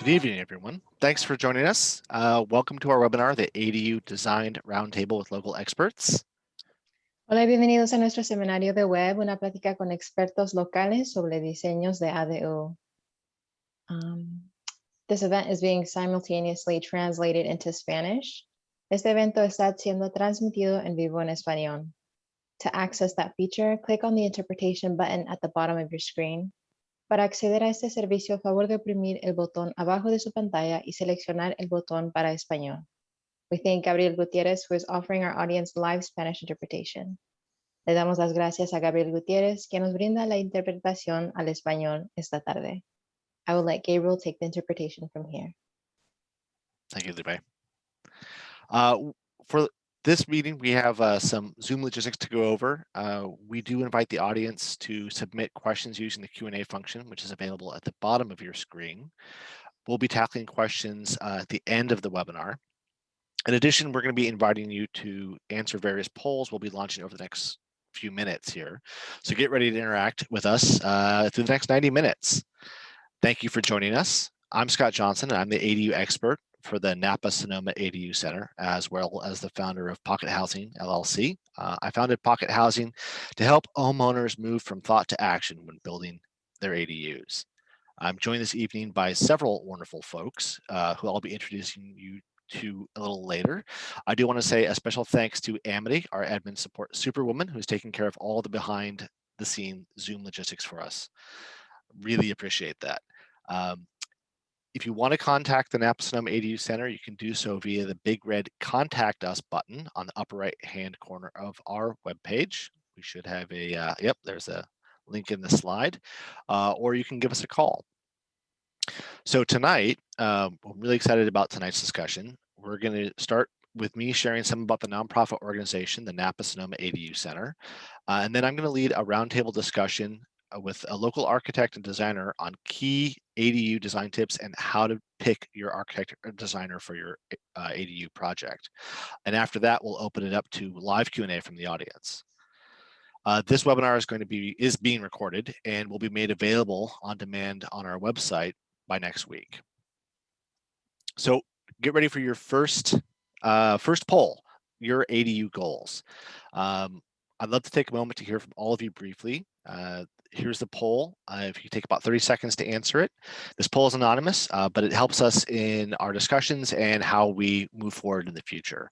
Good evening, everyone. Thanks for joining us. Welcome to our webinar, the ADU Designed Roundtable with Local Experts. Hola y bienvenidos a nuestro seminario de web, una plática con expertos locales sobre diseños de ADU. This event is being simultaneously translated into Spanish. Este evento está siendo transmitido en vivo en español. To access that feature, click on the interpretation button at the bottom of your screen. Para acceder a este servicio, favor de oprimir el botón abajo de su pantalla y seleccionar el botón para español. We thank Gabriel Gutierrez, who is offering our audience live Spanish interpretation. Le damos las gracias a Gabriel Gutierrez, quien nos brinda la interpretación al español esta tarde. I will let Gabriel take the interpretation from here. Thank you, Lupe. For this meeting, we have some Zoom logistics to go over. We do invite the audience to submit questions using the Q&A function, which is available at the bottom of your screen. We'll be tackling questions at the end of the webinar. In addition, we're going to be inviting you to answer various polls we'll be launching over the next few minutes here. So get ready to interact with us through the next 90 minutes. Thank you for joining us. I'm Scott Johnson, and I'm the ADU expert for the Napa Sonoma ADU Center, as well as the founder of Pocket Housing, LLC. I founded Pocket Housing to help homeowners move from thought to action when building their ADUs. I'm joined this evening by several wonderful folks who I'll be introducing you to a little later. I do want to say a special thanks to Amity, our admin support superwoman, who's taking care of all the behind the scene Zoom logistics for us. Really appreciate that. If you want to contact the Napa Sonoma ADU Center, you can do so via the big red Contact Us button on the upper right-hand corner of our webpage. We should have a, yep, there's a link in the slide, or you can give us a call. So tonight, I'm really excited about tonight's discussion. We're going to start with me sharing some about the nonprofit organization, the Napa Sonoma ADU Center, and then I'm going to lead a roundtable discussion with a local architect and designer on key ADU design tips and how to pick your architect or designer for your ADU project. And after that, we'll open it up to live Q&A from the audience. This webinar is being recorded and will be made available on demand on our website by next week. So get ready for your first poll, your ADU goals. I'd love to take a moment to hear from all of you briefly. Here's the poll. If you take about 30 seconds to answer it. This poll is anonymous, but it helps us in our discussions and how we move forward in the future.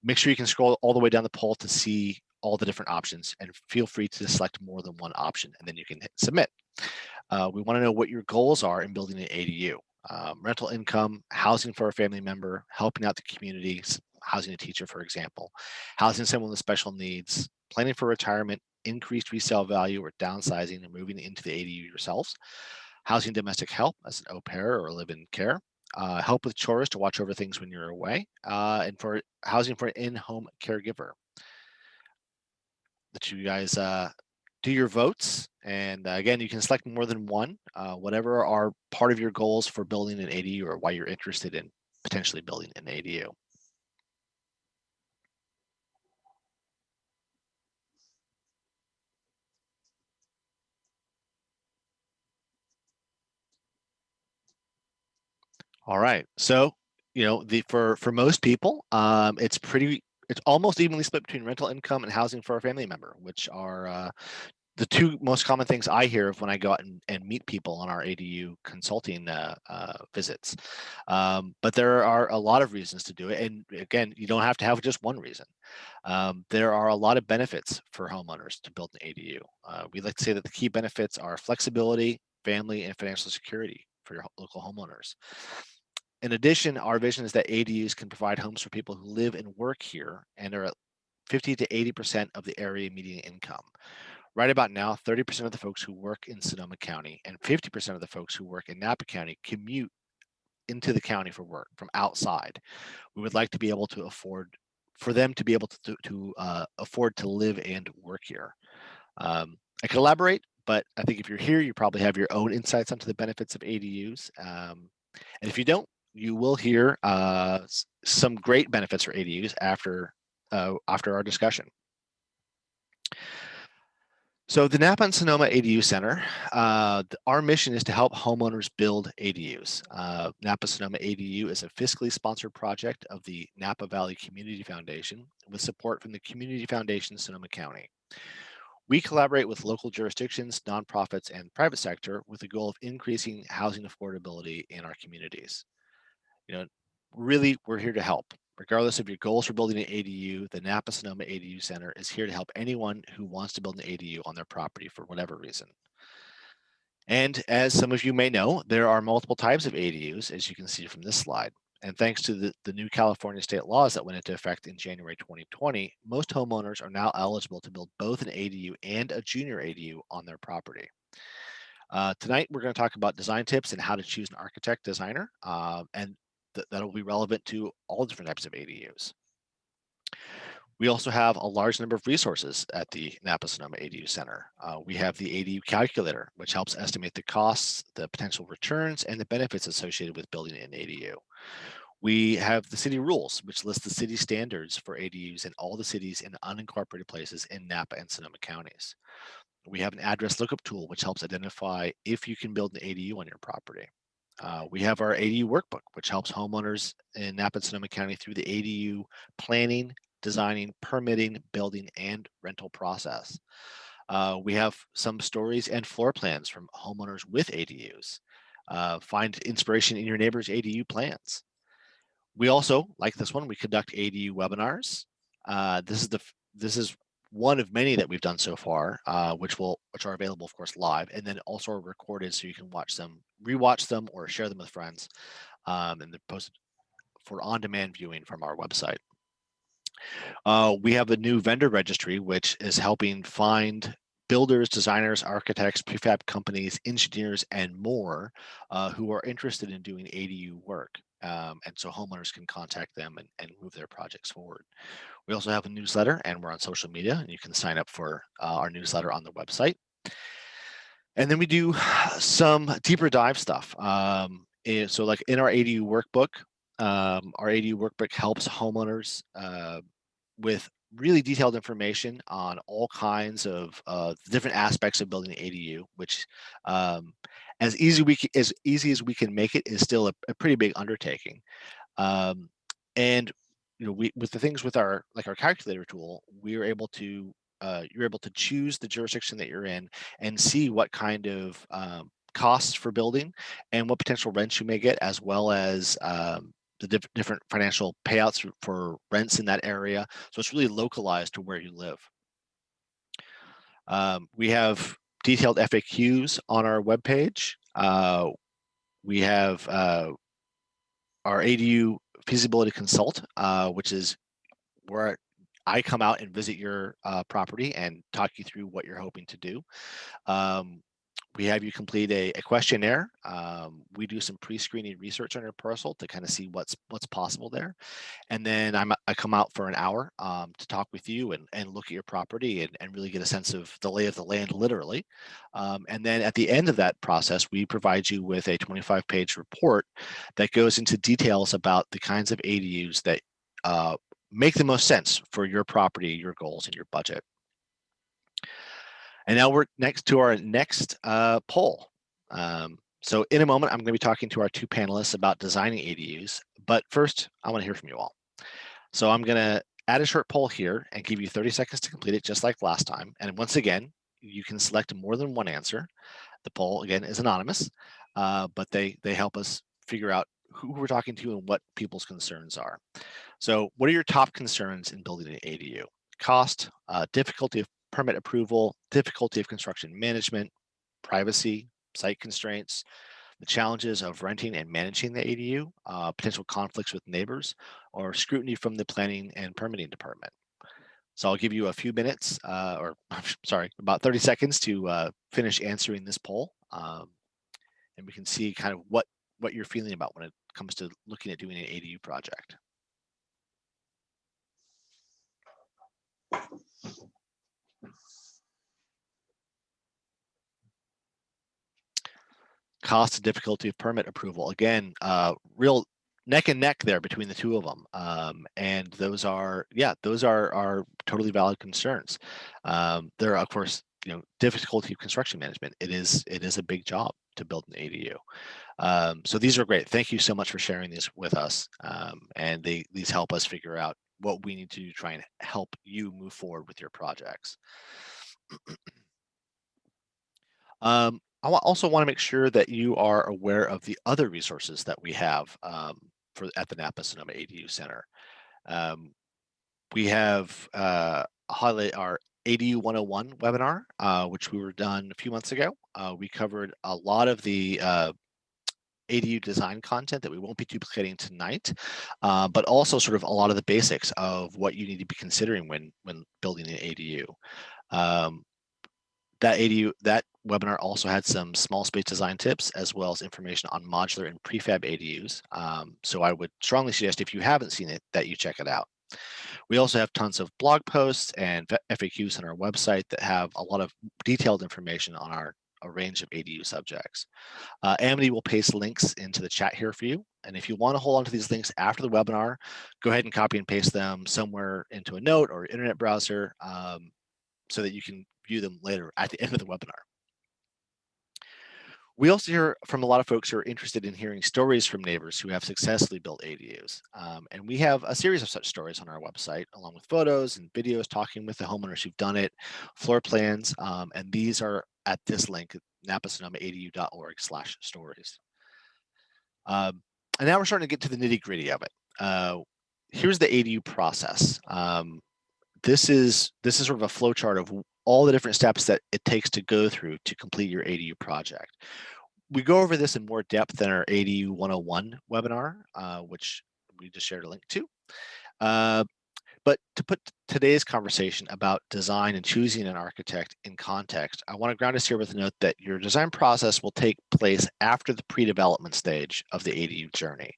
Make sure you can scroll all the way down the poll to see all the different options, and feel free to select more than one option, and then you can hit submit. We want to know what your goals are in building an ADU. Rental income, housing for a family member, helping out the community, housing a teacher, for example, housing someone with special needs, planning for retirement, increased resale value or downsizing and moving into the ADU yourselves, housing domestic help as an au pair or live-in care, help with chores to watch over things when you're away, and for housing for an in-home caregiver. That you guys do your votes, and again, you can select more than one, whatever are part of your goals for building an ADU or why you're interested in potentially building an ADU. All right, so for most people, it's almost evenly split between rental income and housing for a family member, which are the two most common things I hear of when I go out and meet people on our ADU consulting visits. But there are a lot of reasons to do it, and again, you don't have to have just one reason. There are a lot of benefits for homeowners to build an ADU. We like to say that the key benefits are flexibility, family, and financial security for your local homeowners. In addition, our vision is that ADUs can provide homes for people who live and work here and are at 50 to 80% of the area median income. Right about now, 30% of the folks who work in Sonoma County and 50% of the folks who work in Napa County commute into the county for work from outside. We would like to be able to afford for them to be able to afford to live and work here. I could elaborate, but I think if you're here, you probably have your own insights onto the benefits of ADUs. And if you don't, you will hear some great benefits for ADUs after our discussion. So the Napa and Sonoma ADU Center, our mission is to help homeowners build ADUs. Napa Sonoma ADU is a fiscally sponsored project of the Napa Valley Community Foundation with support from the Community Foundation Sonoma County. We collaborate with local jurisdictions, nonprofits, and private sector with the goal of increasing housing affordability in our communities. You know, really, we're here to help. Regardless of your goals for building an ADU, the Napa Sonoma ADU Center is here to help anyone who wants to build an ADU on their property for whatever reason. And as some of you may know, there are multiple types of ADUs, as you can see from this slide. And thanks to the new California state laws that went into effect in January 2020, most homeowners are now eligible to build both an ADU and a junior ADU on their property. Tonight, we're going to talk about design tips and how to choose an architect designer, and that'll be relevant to all different types of ADUs. We also have a large number of resources at the Napa Sonoma ADU Center. We have the ADU calculator, which helps estimate the costs, the potential returns, and the benefits associated with building an ADU. We have the city rules, which list the city standards for ADUs in all the cities and unincorporated places in Napa and Sonoma counties. We have an address lookup tool, which helps identify if you can build an ADU on your property. We have our ADU workbook, which helps homeowners in Napa and Sonoma County through the ADU planning, designing, permitting, building, and rental process. We have some stories and floor plans from homeowners with ADUs. Find inspiration in your neighbor's ADU plans. We also, like this one, we conduct ADU webinars. This is one of many that we've done so far, which are available, of course, live, and then also are recorded so you can watch them, rewatch them, or share them with friends, and they're posted for on-demand viewing from our website. We have a new vendor registry, which is helping find builders, designers, architects, prefab companies, engineers, and more who are interested in doing ADU work. And so homeowners can contact them and move their projects forward. We also have a newsletter, and we're on social media, and you can sign up for our newsletter on the website. And then we do some deeper dive stuff. So like in our ADU workbook helps homeowners with really detailed information on all kinds of different aspects of building an ADU, which as easy as we can make it is still a pretty big undertaking. And with the things with our calculator tool, you're able to choose the jurisdiction that you're in and see what kind of costs for building and what potential rents you may get, as well as the different financial payouts for rents in that area. So it's really localized to where you live. We have detailed FAQs on our webpage. We have our ADU Feasibility Consult, which is where I come out and visit your property and talk you through what you're hoping to do. We have you complete a questionnaire. We do some pre-screening research on your parcel to kind of see what's possible there. And then I come out for an hour to talk with you and look at your property and really get a sense of the lay of the land, literally. And then at the end of that process, we provide you with a 25-page report that goes into details about the kinds of ADUs that make the most sense for your property, your goals, and your budget. And now we're next to our next poll. So in a moment, I'm going to be talking to our two panelists about designing ADUs. But first, I want to hear from you all. So I'm going to add a short poll here and give you 30 seconds to complete it, just like last time. And once again, you can select more than one answer. The poll, again, is anonymous, but they help us figure out who we're talking to and what people's concerns are. So what are your top concerns in building an ADU? Cost, difficulty of permit approval, difficulty of construction management, privacy, site constraints, the challenges of renting and managing the ADU, potential conflicts with neighbors, or scrutiny from the planning and permitting department. So I'll give you a few minutes, or sorry, about 30 seconds to finish answering this poll. And we can see kind of what you're feeling about when it comes to looking at doing an ADU project. Cost and difficulty of permit approval. Again, real neck and neck there between the two of them. And those are totally valid concerns. There are, of course, difficulty of construction management. It is a big job to build an ADU. So these are great. Thank you so much for sharing these with us. And these help us figure out what we need to do to try and help you move forward with your projects. I also want to make sure that you are aware of the other resources that we have at the Napa Sonoma ADU Center. We have highlight our ADU 101 webinar, which we were done a few months ago. We covered a lot of the ADU design content that we won't be duplicating tonight, but also sort of a lot of the basics of what you need to be considering when building an ADU. That webinar also had some small space design tips as well as information on modular and prefab ADUs. So I would strongly suggest, if you haven't seen it, that you check it out. We also have tons of blog posts and FAQs on our website that have a lot of detailed information on a range of ADU subjects. Amity will paste links into the chat here for you. And if you want to hold on to these links after the webinar, go ahead and copy and paste them somewhere into a note or internet browser so that you can view them later at the end of the webinar. We also hear from a lot of folks who are interested in hearing stories from neighbors who have successfully built ADUs. And we have a series of such stories on our website, along with photos and videos talking with the homeowners who've done it, floor plans, and these are at this link, napasonomaadu.org/stories. And now we're starting to get to the nitty gritty of it. Here's the ADU process. This is sort of a flow chart of all the different steps that it takes to go through to complete your ADU project. We go over this in more depth in our ADU 101 webinar, which we just shared a link to. But to put today's conversation about design and choosing an architect in context, I want to ground us here with a note that your design process will take place after the pre-development stage of the ADU journey.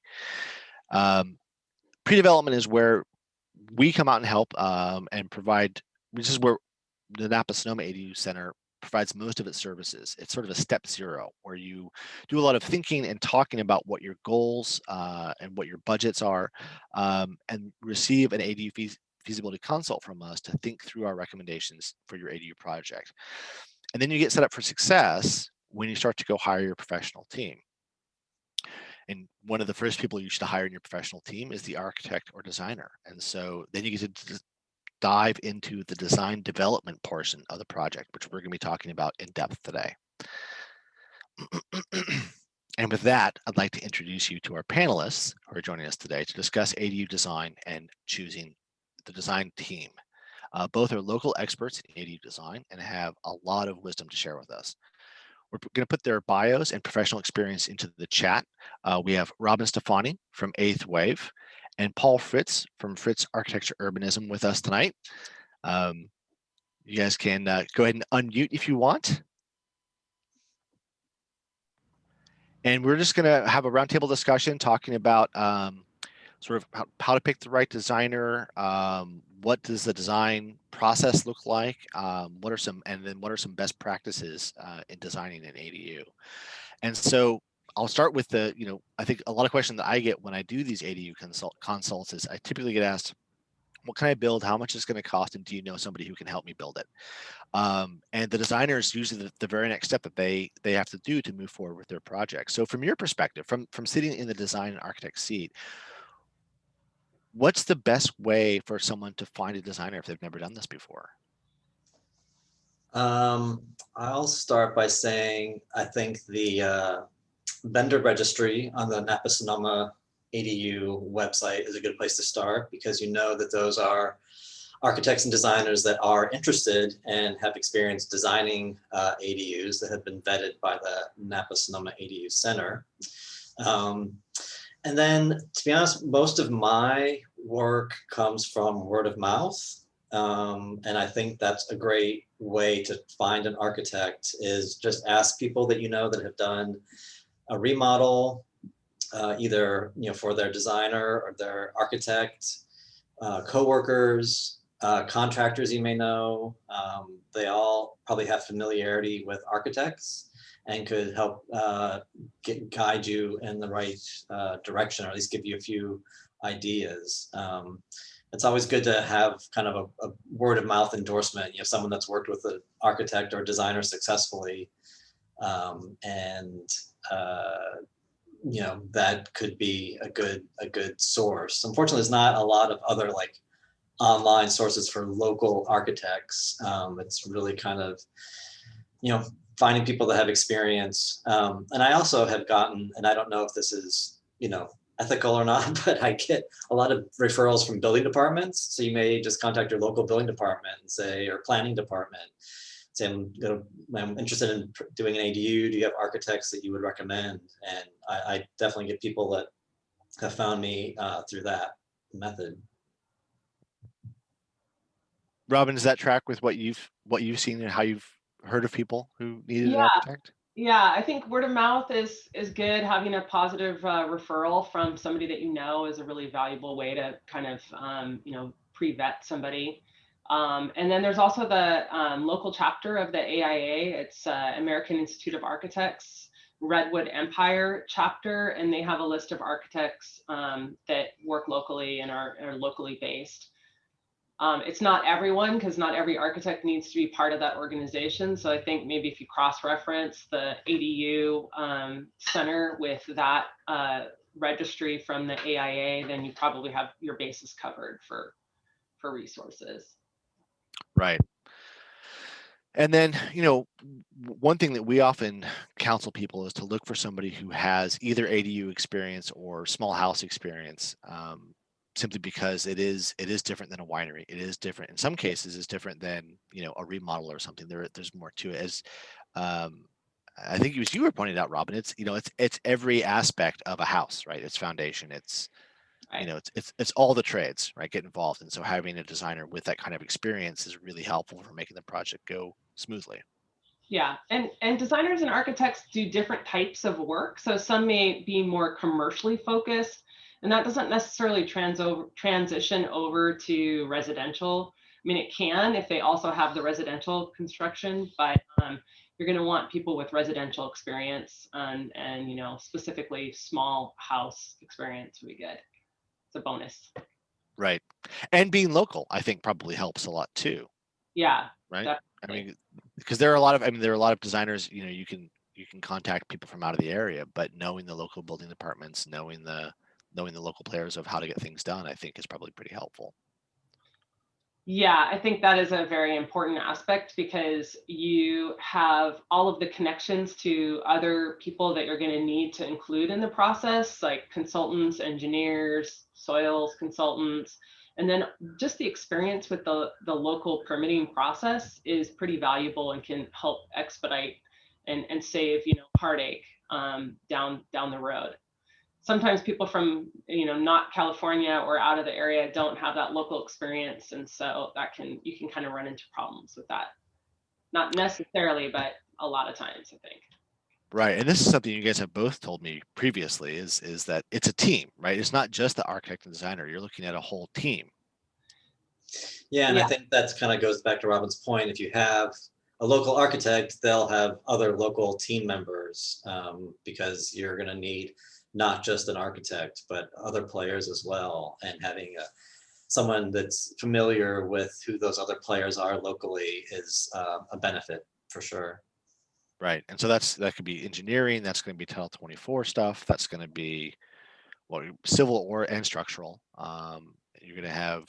Pre-development is where we come out and help and provide, which is where the Napa Sonoma ADU Center provides most of its services. It's sort of a step zero where you do a lot of thinking and talking about what your goals and what your budgets are, and receive an ADU feasibility consult from us to think through our recommendations for your ADU project. And then you get set up for success when you start to go hire your professional team. And one of the first people you should hire in your professional team is the architect or designer. And so then you get to dive into the design development portion of the project, which we're going to be talking about in depth today. And with that, I'd like to introduce you to our panelists who are joining us today to discuss ADU design and choosing the design team. Both are local experts in ADU design and have a lot of wisdom to share with us. We're going to put their bios and professional experience into the chat. We have Robin Stefani from Eighth Wave and Paul Fritz from Fritz Architecture Urbanism with us tonight. You guys can go ahead and unmute if you want. And we're just going to have a roundtable discussion talking about sort of how to pick the right designer. What does the design process look like? What are some best practices in designing an ADU? And so I'll start with I think a lot of questions that I get when I do these ADU consults is I typically get asked, what can I build? How much is it going to cost? And do you know somebody who can help me build it? And the designer is usually the very next step that they have to do to move forward with their project. So from your perspective, from sitting in the design and architect seat, what's the best way for someone to find a designer if they've never done this before? I'll start by saying I think the vendor registry on the Napa Sonoma ADU website is a good place to start, because you know that those are architects and designers that are interested and have experience designing ADUs that have been vetted by the Napa Sonoma ADU Center. And then, to be honest, most of my work comes from word of mouth. And I think that's a great way to find an architect, is just ask people that you know that have done a remodel, either for their designer or their architect, coworkers, contractors you may know. They all probably have familiarity with architects and could help guide you in the right direction, or at least give you a few ideas. it's always good to have kind of a word of mouth endorsement. You know, someone that's worked with an architect or designer successfully, and you know, that could be a good source. Unfortunately, there's not a lot of other like online sources for local architects. It's really kind of, you know, finding people that have experience. And I also have gotten, and I don't know if this is, you know, ethical or not, but I get a lot of referrals from building departments. So you may just contact your local building department and say, or planning department, say, I'm interested in doing an ADU. Do you have architects that you would recommend? And I definitely get people that have found me through that method. Robin, does that track with what you've seen and how you've heard of people who needed an Yeah, architect? yeah. I think word of mouth is good. Having a positive referral from somebody that you know is a really valuable way to kind of you know, pre-vet somebody. And then there's also the local chapter of the AIA. It's American Institute of Architects Redwood Empire chapter, and they have a list of architects that work locally and are locally based. It's not everyone, because not every architect needs to be part of that organization. So I think maybe if you cross-reference the ADU center with that registry from the AIA, then you probably have your bases covered for resources. Right. And then, you know, one thing that we often counsel people is to look for somebody who has either ADU experience or small house experience, simply because it is different than a winery. It is different. In some cases, it's different than, you know, a remodel or something. There's more to it. As I think it was you were pointing out, Robin, it's, you know, it's every aspect of a house, right? It's foundation, it's, you know, it's all the trades, right, get involved. And so having a designer with that kind of experience is really helpful for making the project go smoothly. Yeah, and designers and architects do different types of work. So some may be more commercially focused, and that doesn't necessarily transition over to residential. I mean, it can if they also have the residential construction, but you're going to want people with residential experience and you know, specifically small house experience would be good. It's a bonus. Right. And being local, I think probably helps a lot too. Yeah. Right. Definitely. I mean, because there are a lot of designers, you know, you can contact people from out of the area, but knowing the local building departments, knowing the local players of how to get things done, I think is probably pretty helpful. Yeah, I think that is a very important aspect, because you have all of the connections to other people that you're going to need to include in the process, like consultants, engineers, soils consultants, and then just the experience with the local permitting process is pretty valuable and can help expedite and save, you know, heartache down the road. Sometimes people from, you know, not California or out of the area don't have that local experience, and so you can kind of run into problems with that. Not necessarily, but a lot of times, I think. Right. And this is something you guys have both told me previously is that it's a team, right? It's not just the architect and designer. You're looking at a whole team. Yeah, and I Yeah. think that's kind of goes back to Robin's point. If you have a local architect, they'll have other local team members, because you're going to need not just an architect, but other players as well. And having someone that's familiar with who those other players are locally is a benefit for sure. Right. And so that could be engineering, that's going to be Title 24 stuff, that's going to be civil and structural. You're going to have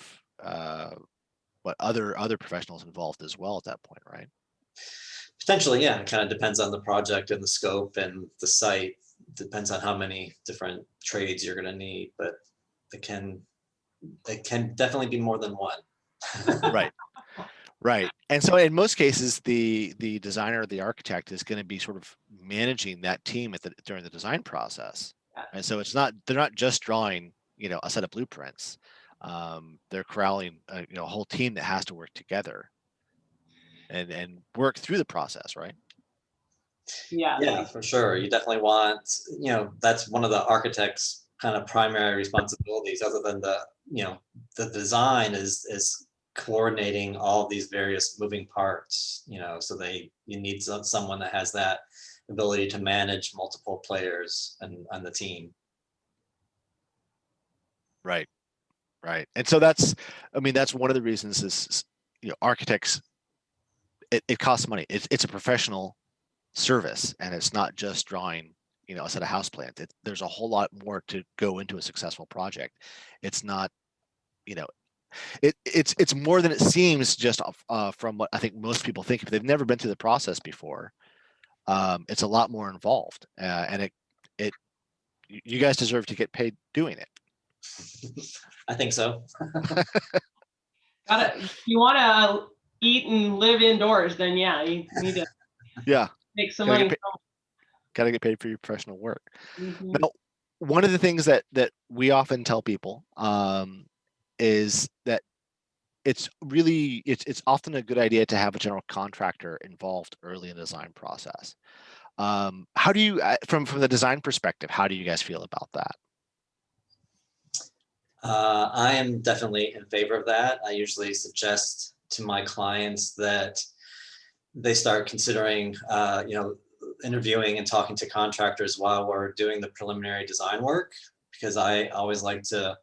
other professionals involved as well at that point, right? Potentially, yeah. It kind of depends on the project and the scope and the site. Depends on how many different trades you're going to need, but it can definitely be more than one. Right. Right. And so in most cases, the designer or the architect is going to be sort of managing that team during the design process. And so they're not just drawing, you know, a set of blueprints. They're corralling you know, a whole team that has to work together and work through the process, right? Yeah. Yeah, for sure. You definitely want, you know, that's one of the architect's kind of primary responsibilities, other than the design is coordinating all these various moving parts, you know, so you need someone that has that ability to manage multiple players and on the team. Right. Right. And so that's, I mean, that's one of the reasons is, architects, it costs money. It's a professional service, and it's not just drawing, a set of house plans. There's a whole lot more to go into a successful project. It's not, you know, it's more than it seems just from what I think most people think. If they've never been through the process before, it's a lot more involved, and you guys deserve to get paid doing it. I think so. You want to eat and live indoors, then yeah, you need to Yeah, make some gotta money. get gotta get paid for your professional work. Mhm. Now, one of the things that we often tell people is that it's often a good idea to have a general contractor involved early in the design process. How do you, from the design perspective, how do you guys feel about that? I am definitely in favor of that. I usually suggest to my clients that they start considering, interviewing and talking to contractors while we're doing the preliminary design work, because I always like to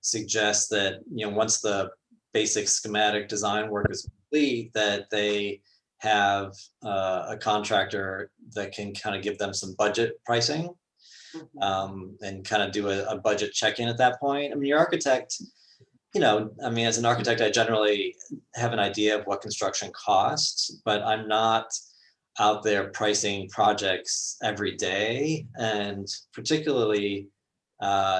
suggest that, once the basic schematic design work is complete, that they have a contractor that can kind of give them some budget pricing, and kind of do a budget check-in at that point. I mean, your architect, as an architect, I generally have an idea of what construction costs, but I'm not out there pricing projects every day. And particularly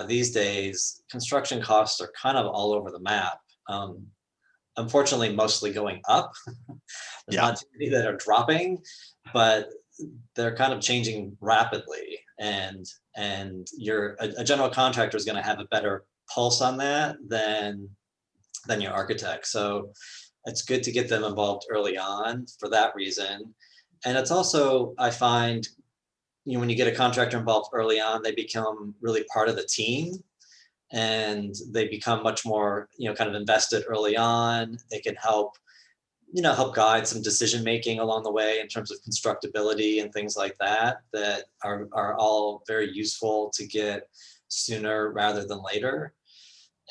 these days, construction costs are kind of all over the map. Unfortunately, mostly going up. There's Yeah. not too many that are dropping, but they're kind of changing rapidly. And a general contractor is going to have a better pulse on that than your architect. So it's good to get them involved early on for that reason. And it's also, I find, when you get a contractor involved early on, they become really part of the team, and they become much more, kind of invested early on. They can help guide some decision making along the way in terms of constructability and things like that are all very useful to get sooner rather than later.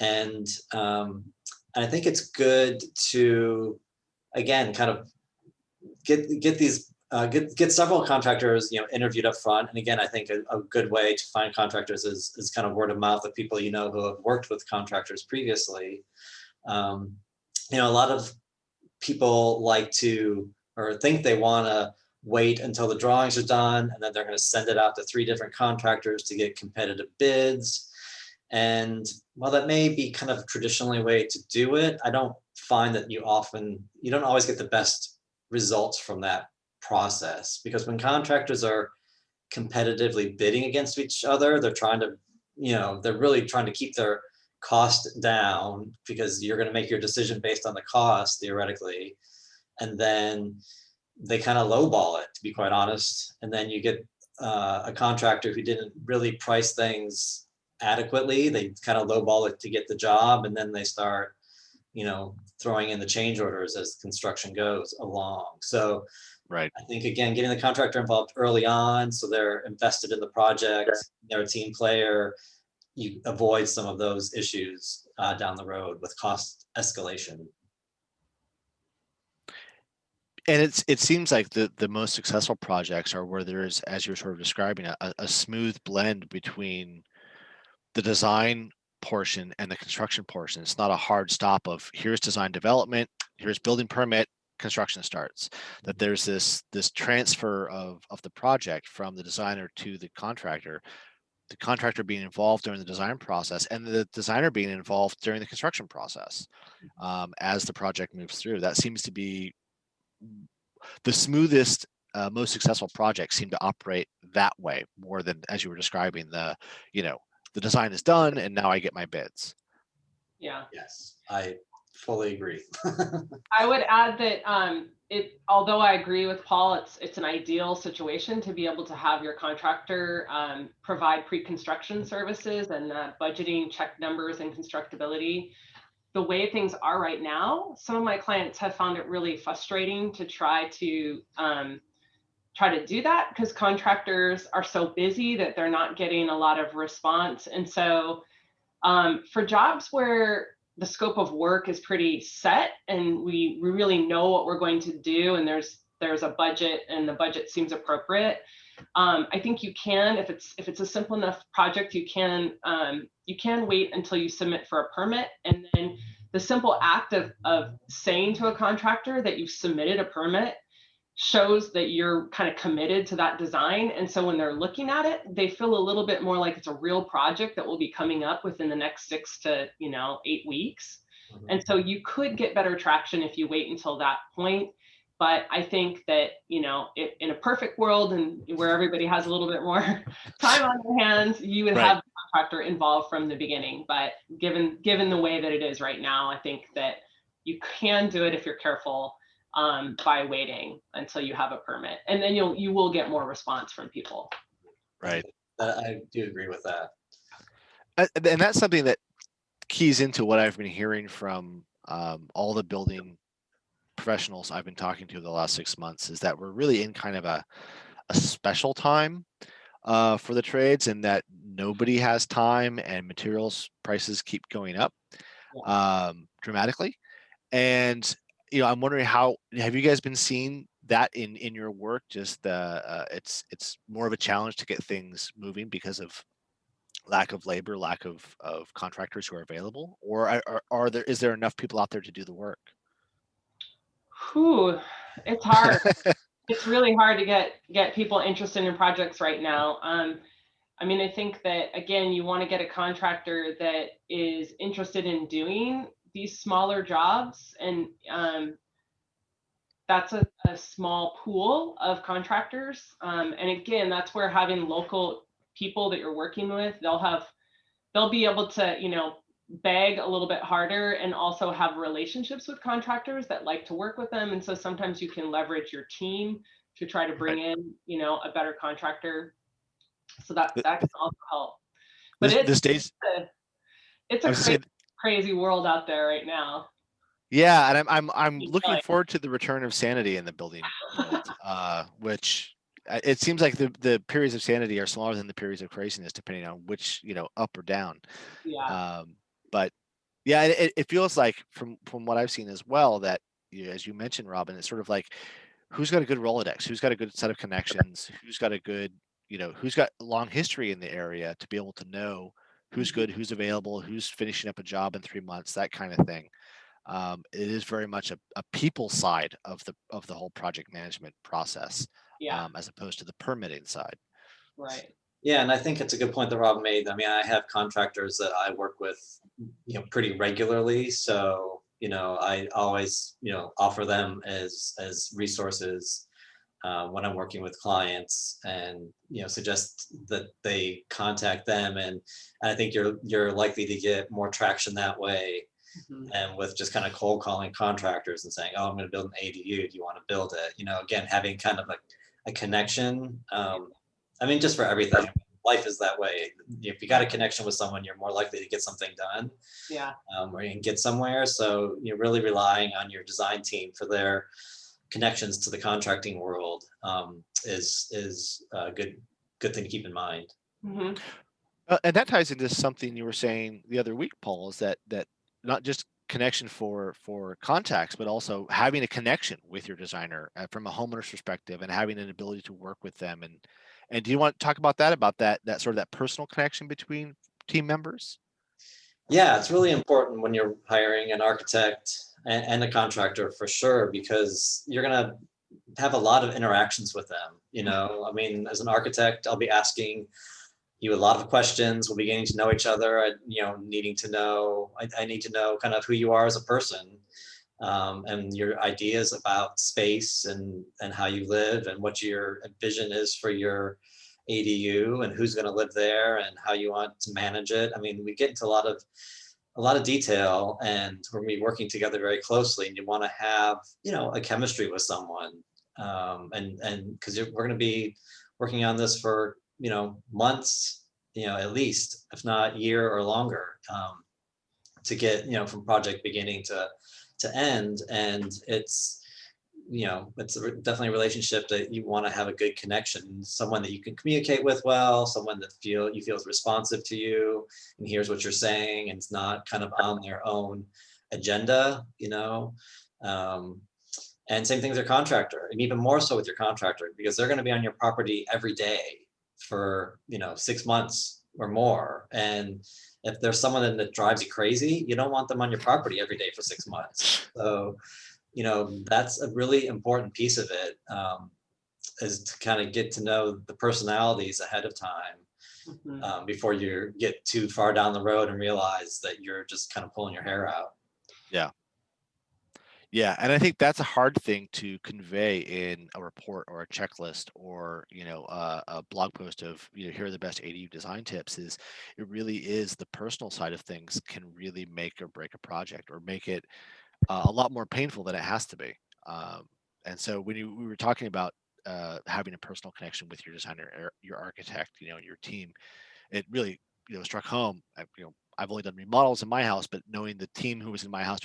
And I think it's good to, again, kind of get these get several contractors interviewed up front. And again, I think a good way to find contractors is kind of word of mouth of people who have worked with contractors previously. A lot of people like to, or think they want to wait until the drawings are done, and then they're going to send it out to 3 different contractors to get competitive bids. And while that may be kind of traditionally way to do it, I don't find that you don't always get the best results from that process, because when contractors are competitively bidding against each other, they're trying to, they're really trying to keep their cost down, because you're going to make your decision based on the cost theoretically, and then they kind of lowball it, to be quite honest. And then you get a contractor who didn't really price things adequately. They kind of lowball it to get the job, and then they start throwing in the change orders as construction goes along. So Right. I think, again, getting the contractor involved early on, so they're invested in the project, they're a team player, you avoid some of those issues down the road with cost escalation. And it seems like the most successful projects are where there's, as you're sort of describing, a smooth blend between the design portion and the construction portion. It's not a hard stop of here's design development, here's building permit, construction starts. That there's this transfer of the project from the designer to the contractor being involved during the design process, and the designer being involved during the construction process as the project moves through. That seems to be the smoothest, most successful projects seem to operate that way more than, as you were describing, the design is done and now I get my bids. Yeah. Yes, I fully agree. I would add that although I agree with Paul, it's an ideal situation to be able to have your contractor provide pre-construction services and budgeting, check numbers, and constructability. The way things are right now, some of my clients have found it really frustrating to try to do that, because contractors are so busy that they're not getting a lot of response. And so for jobs where the scope of work is pretty set, and we really know what we're going to do, and there's a budget, and the budget seems appropriate. I think you can, if it's a simple enough project, you can wait until you submit for a permit, and then the simple act of saying to a contractor that you've submitted a permit shows that you're kind of committed to that design. And so when they're looking at it, they feel a little bit more like it's a real project that will be coming up within the next 6 to 8 weeks. And so you could get better traction if you wait until that point. But I think that, if, in a perfect world and where everybody has a little bit more time on their hands, you would have the contractor involved from the beginning. But given the way that it is right now, I think that you can do it if you're careful, by waiting until you have a permit, and then you will get more response from people. Right. I do agree with that. And that's something that keys into what I've been hearing from all the building professionals I've been talking to the last 6 months, is that we're really in kind of a special time for the trades, and that nobody has time, and materials prices keep going up dramatically. And I'm wondering, how have you guys been seeing that in your work? Just it's more of a challenge to get things moving because of lack of labor, lack of contractors who are available, or is there enough people out there to do the work? Whew, it's hard. It's really hard to get people interested in projects right now. I think that, again, you want to get a contractor that is interested in doing these smaller jobs, and that's a small pool of contractors. And again, that's where having local people that you're working with, they'll be able to, beg a little bit harder, and also have relationships with contractors that like to work with them. And so sometimes you can leverage your team to try to bring in, a better contractor. So that can also help. But it's a crazy world out there right now. Yeah, and I'm looking forward to the return of sanity in the building world, which it seems like the periods of sanity are smaller than the periods of craziness, depending on which, up or down. Yeah. But yeah, it feels like from what I've seen as well, that as you mentioned, Robin, it's sort of like, who's got a good Rolodex, who's got a good set of connections, who's got a good, who's got a long history in the area to be able to know who's good, who's available, who's finishing up a job in 3 months, that kind of thing. It is very much a people side of the whole project management process, as opposed to the permitting side. Right. Yeah, and I think it's a good point that Rob made. I mean, I have contractors that I work with, pretty regularly. So, I always, offer them as resources when I'm working with clients, and suggest that they contact them. And I think you're likely to get more traction that way. And with just kind of cold calling contractors and saying, "Oh, I'm going to build an ADU. Do you want to build it?" Again, having kind of a connection. Just for everything, life is that way. If you got a connection with someone, you're more likely to get something done. Yeah. Or you can get somewhere. So you're really relying on your design team for their connections to the contracting world, is a good thing to keep in mind. Mm-hmm. And that ties into something you were saying the other week, Paul, is that not just connection for contacts, but also having a connection with your designer from a homeowner's perspective, and having an ability to work with them. And do you want to talk about that sort of that personal connection between team members? Yeah, it's really important when you're hiring an architect and a contractor, for sure, because you're going to have a lot of interactions with them. As an architect, I'll be asking you a lot of questions. We'll be getting to know each other. Needing to know, I need to know kind of who you are as a person, and your ideas about space and how you live, and what your vision is for your ADU, and who's going to live there, and how you want to manage it. We get into a lot of detail, and we're going to be working together very closely, and you want to have, a chemistry with someone. And because we're going to be working on this for, months, at least, if not year or longer, to get, from project beginning to end. And it's, it's definitely a relationship that you want to have a good connection, someone that you can communicate with well, someone that you feel is responsive to you and hears what you're saying and it's not kind of on their own agenda, and same thing with your contractor, and even more so with your contractor, because they're going to be on your property every day for 6 months or more. And if there's someone that drives you crazy, you don't want them on your property every day for 6 months. So that's a really important piece of it, is to kind of get to know the personalities ahead of time, Mhm. before you get too far down the road and realize that you're just kind of pulling your hair out. Yeah. Yeah, and I think that's a hard thing to convey in a report or a checklist or a blog post of here are the best ADU design tips. Is it really is the personal side of things can really make or break a project or make it a lot more painful than it has to be. And so when we were talking about having a personal connection with your designer, your architect, your team, it really struck home. I've only done remodels in my house, but knowing the team who was in my house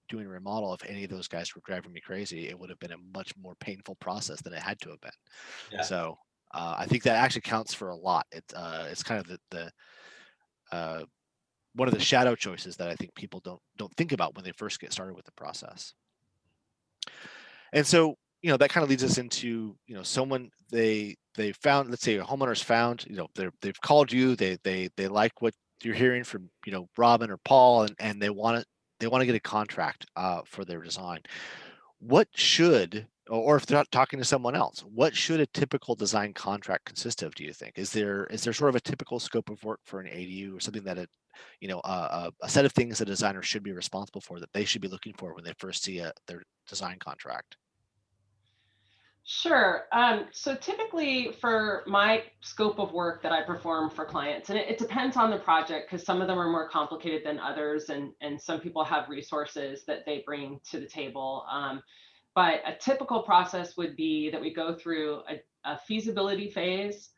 doing a remodel, if any of those guys were driving me crazy, it would have been a much more painful process than it had to have been. Yeah. So I think that actually counts for a lot. It's kind of the one of the shadow choices that I think people don't think about when they first get started with the process. And so that kind of leads us into someone they found, let's say a homeowner's found, they've called you, they like what you're hearing from Robin or Paul, and they want to get a contract for their design. What should, or if they're not talking to someone else, what should a typical design contract consist of, do you think? Is there sort of a typical scope of work for an ADU, or something that a set of things a designer should be responsible for, that they should be looking for when they first see their design contract? Sure. So typically for my scope of work that I perform for clients, and it depends on the project because some of them are more complicated than others, and some people have resources that they bring to the table. But a typical process would be that we go through a feasibility phase,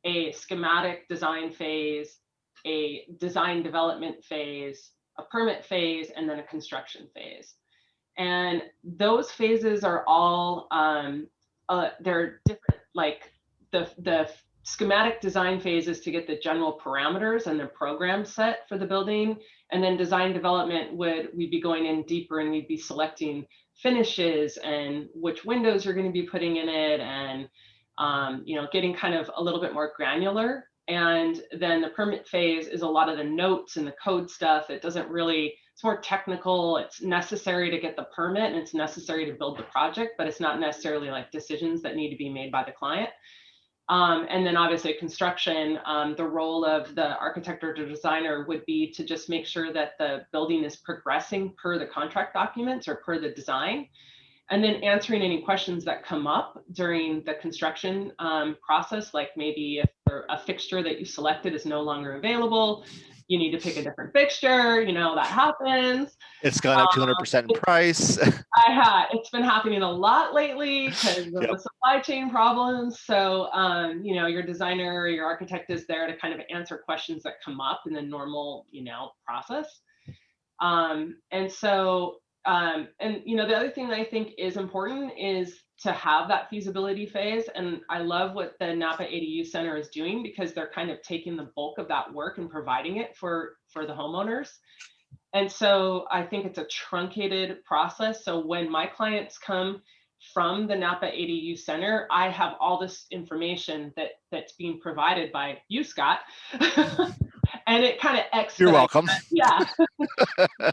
a schematic design phase, a design development phase, a permit phase, and then a construction phase. And those phases are all they're different. Like the schematic design phase is to get the general parameters and the program set for the building, and then design development we'd be going in deeper and we'd be selecting finishes and which windows you're going to be putting in it, and getting kind of a little bit more granular. And then the permit phase is a lot of the notes and the code stuff. It doesn't really, it's more technical. It's necessary to get the permit and it's necessary to build the project, but it's not necessarily like decisions that need to be made by the client. And then obviously construction, the role of the architect or the designer would be to just make sure that the building is progressing per the contract documents or per the design. And then answering any questions that come up during the construction process, like maybe if a fixture that you selected is no longer available, you need to pick a different fixture, that happens. It's gone up 200% in price. It's been happening a lot lately because of Yep. the supply chain problems. So, your designer or your architect is there to kind of answer questions that come up in the normal, process. And so, the other thing that I think is important is to have that feasibility phase. And I love what the Napa ADU Center is doing because they're kind of taking the bulk of that work and providing it for the homeowners. And so I think it's a truncated process. So when my clients come from the Napa ADU Center, I have all this information that's being provided by you, Scott. And it kind of expedites. You're welcome. Yeah.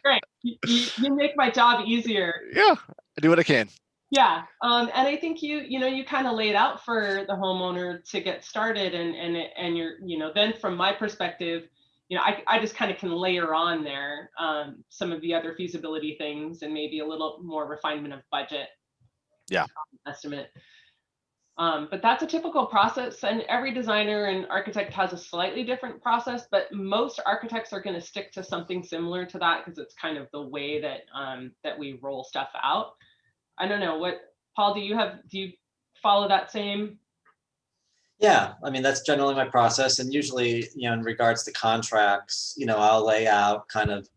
Great. You make my job easier. Yeah, I do what I can. Yeah. And I think you kind of laid out for the homeowner to get started, and you're, then from my perspective, I just kind of can layer on there some of the other feasibility things and maybe a little more refinement of budget. Yeah. Estimate. But that's a typical process, and every designer and architect has a slightly different process, but most architects are going to stick to something similar to that because it's kind of the way that that we roll stuff out. I don't know Paul, do you follow that same? Yeah, I mean, that's generally my process. And usually, in regards to contracts, I'll lay out kind of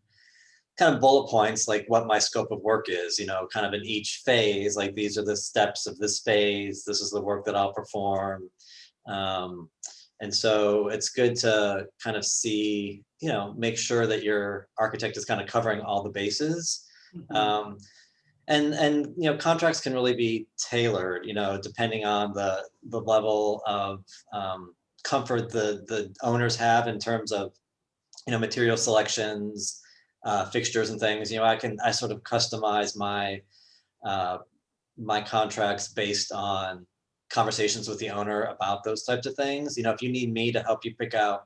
kind of bullet points, like what my scope of work is, kind of in each phase, like these are the steps of this phase, this is the work that I'll perform. And so it's good to kind of see, make sure that your architect is kind of covering all the bases. Mhm. And contracts can really be tailored, depending on the level of comfort the owners have in terms of material selections, fixtures and things. I sort of customize uh, my contracts based on conversations with the owner about those types of things. If you need me to help you pick out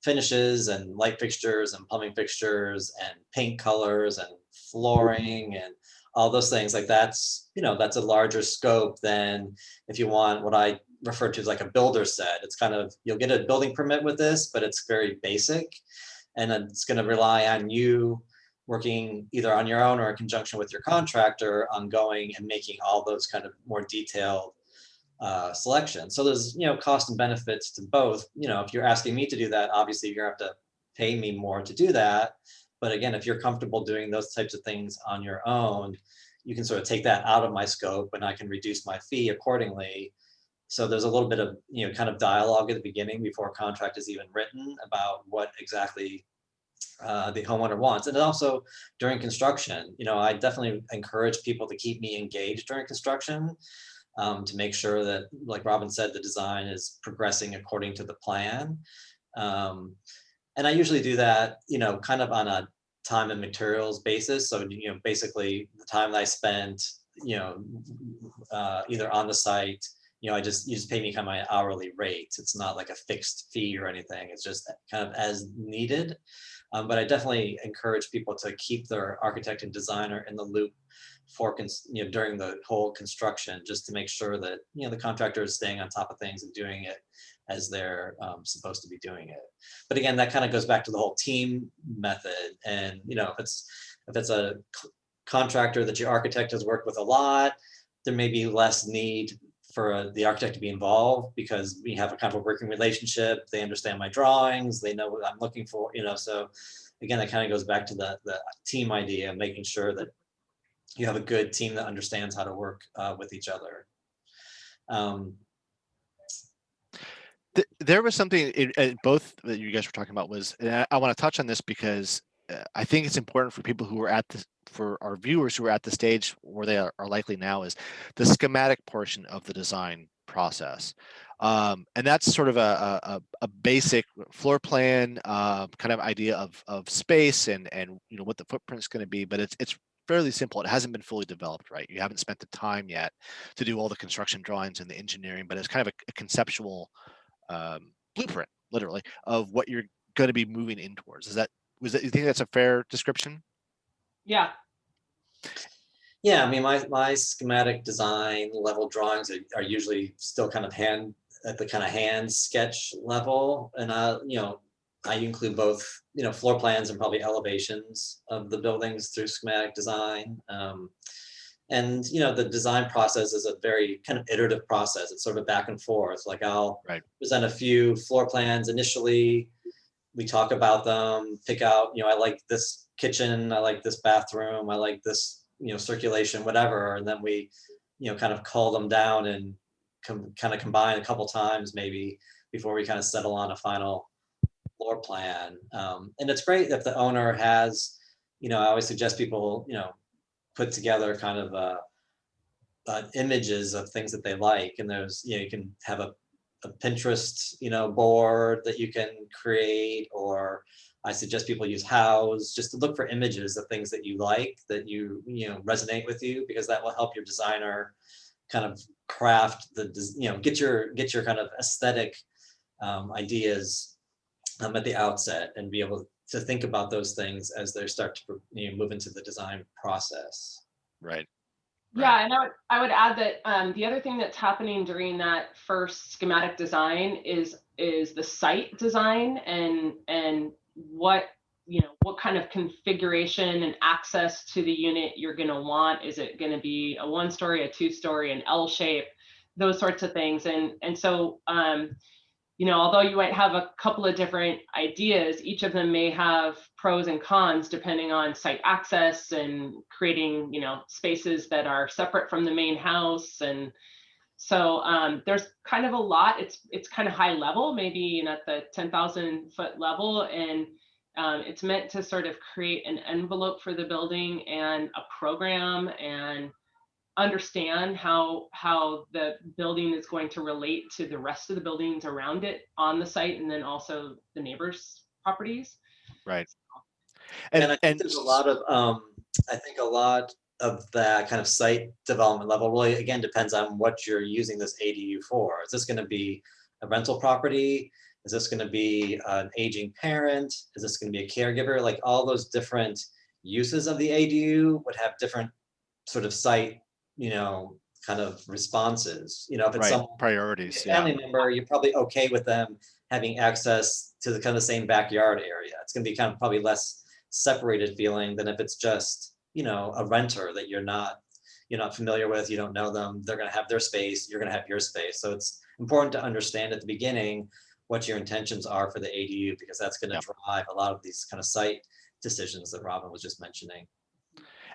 finishes and light fixtures and plumbing fixtures and paint colors and flooring and all those things, like that's a larger scope than if you want what I refer to as like a builder set. It's kind of, you'll get a building permit with this, but it's very basic, and it's going to rely on you working either on your own or in conjunction with your contractor on going and making all those kind of more detailed selection. So there's, cost and benefits to both. If you're asking me to do that, obviously you're gonna have to pay me more to do that. But again, if you're comfortable doing those types of things on your own, you can sort of take that out of my scope and I can reduce my fee accordingly. So there's a little bit of, kind of dialogue at the beginning before a contract is even written about what exactly the homeowner wants. And then also during construction, I definitely encourage people to keep me engaged during construction, to make sure that, like Robin said, the design is progressing according to the plan. Um, and I usually do that, kind of on a time and materials basis. So, basically the time that I spent, either on the site, you just pay me kind of my hourly rate. It's not like a fixed fee or anything. It's just kind of as needed. But I definitely encourage people to keep their architect and designer in the loop for during the whole construction, just to make sure that the contractor is staying on top of things and doing it as they're supposed to be doing it. But again, that kind of goes back to the whole team method. And if it's a contractor that your architect has worked with a lot, there may be less need for the architect to be involved because we have a kind of a working relationship. They understand my drawings, they know what I'm looking for, so again, that kind of goes back to the team idea, making sure that you have a good team that understands how to work with each other. There was something in both that you guys were talking about was, and I want to touch on this because I think it's important for people who are at this, for our viewers who are at the stage where they are likely now, is the schematic portion of the design process. And that's sort of a basic floor plan kind of idea of space and what the footprint is going to be, but it's fairly simple. It hasn't been fully developed, right? You haven't spent the time yet to do all the construction drawings and the engineering, but it's kind of a conceptual blueprint, literally, of what you're going to be moving in towards. You think that's a fair description? Yeah. Yeah, I mean, my schematic design level drawings are usually still kind of at the kind of hand sketch level. And I include both, floor plans and probably elevations of the buildings through schematic design. And the design process is a very kind of iterative process. It's sort of back and forth. Like I'll present a few floor plans initially. We talk about them, pick out, I like this kitchen, I like this bathroom, I like this, circulation, whatever. And then we, kind of cull them down and kind of combine a couple times maybe before we kind of settle on a final floor plan. And it's great if the owner has, I always suggest people, put together kind of images of things that they like. And there's, you can have a Pinterest, board that you can create, or I suggest people use House just to look for images of things that you like, that you resonate with you, because that will help your designer kind of craft get your kind of aesthetic ideas at the outset, and be able to think about those things as they start to move into the design process. Right. Yeah, and I would add that the other thing that's happening during that first schematic design is the site design and what what kind of configuration and access to the unit you're going to want. Is it going to be a 1-story, a 2-story, an L shape, those sorts of things, and so although you might have a couple of different ideas, each of them may have pros and cons depending on site access and creating, spaces that are separate from the main house. And so there's kind of a lot. It's kind of high level, maybe at the 10,000 foot level, and it's meant to sort of create an envelope for the building and a program and understand how the building is going to relate to the rest of the buildings around it on the site, and then also the neighbors' properties. Right. And I think there's a lot of that kind of site development level really again depends on what you're using this ADU for. Is this going to be a rental property? Is this going to be an aging parent? Is this going to be a caregiver? Like all those different uses of the ADU would have different sort of site, kind of responses. If it's some priorities, family member, you're probably okay with them having access to the kind of same backyard area. It's going to be kind of probably less separated feeling than if it's just, a renter that you're not familiar with, you don't know them, they're going to have their space, you're going to have your space. So it's important to understand at the beginning what your intentions are for the ADU, because that's going to drive a lot of these kind of site decisions that Robin was just mentioning.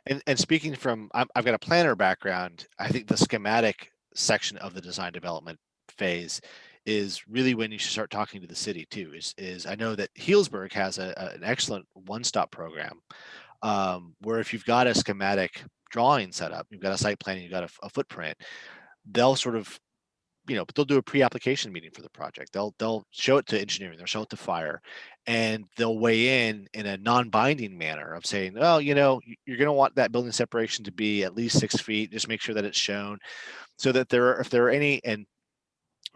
And speaking from, I've got a planner background, I think the schematic section of the design development phase is really when you should start talking to the city too. Is I know that Healdsburg has an excellent one-stop program where if you've got a schematic drawing set up, you've got a site plan, you've got a footprint, they'll sort of, they'll do a pre-application meeting for the project. They'll show it to engineering, they'll show it to fire, and they'll weigh in a non-binding manner of saying, well, you're going to want that building separation to be at least 6 feet. Just make sure that it's shown, so that if there are any, and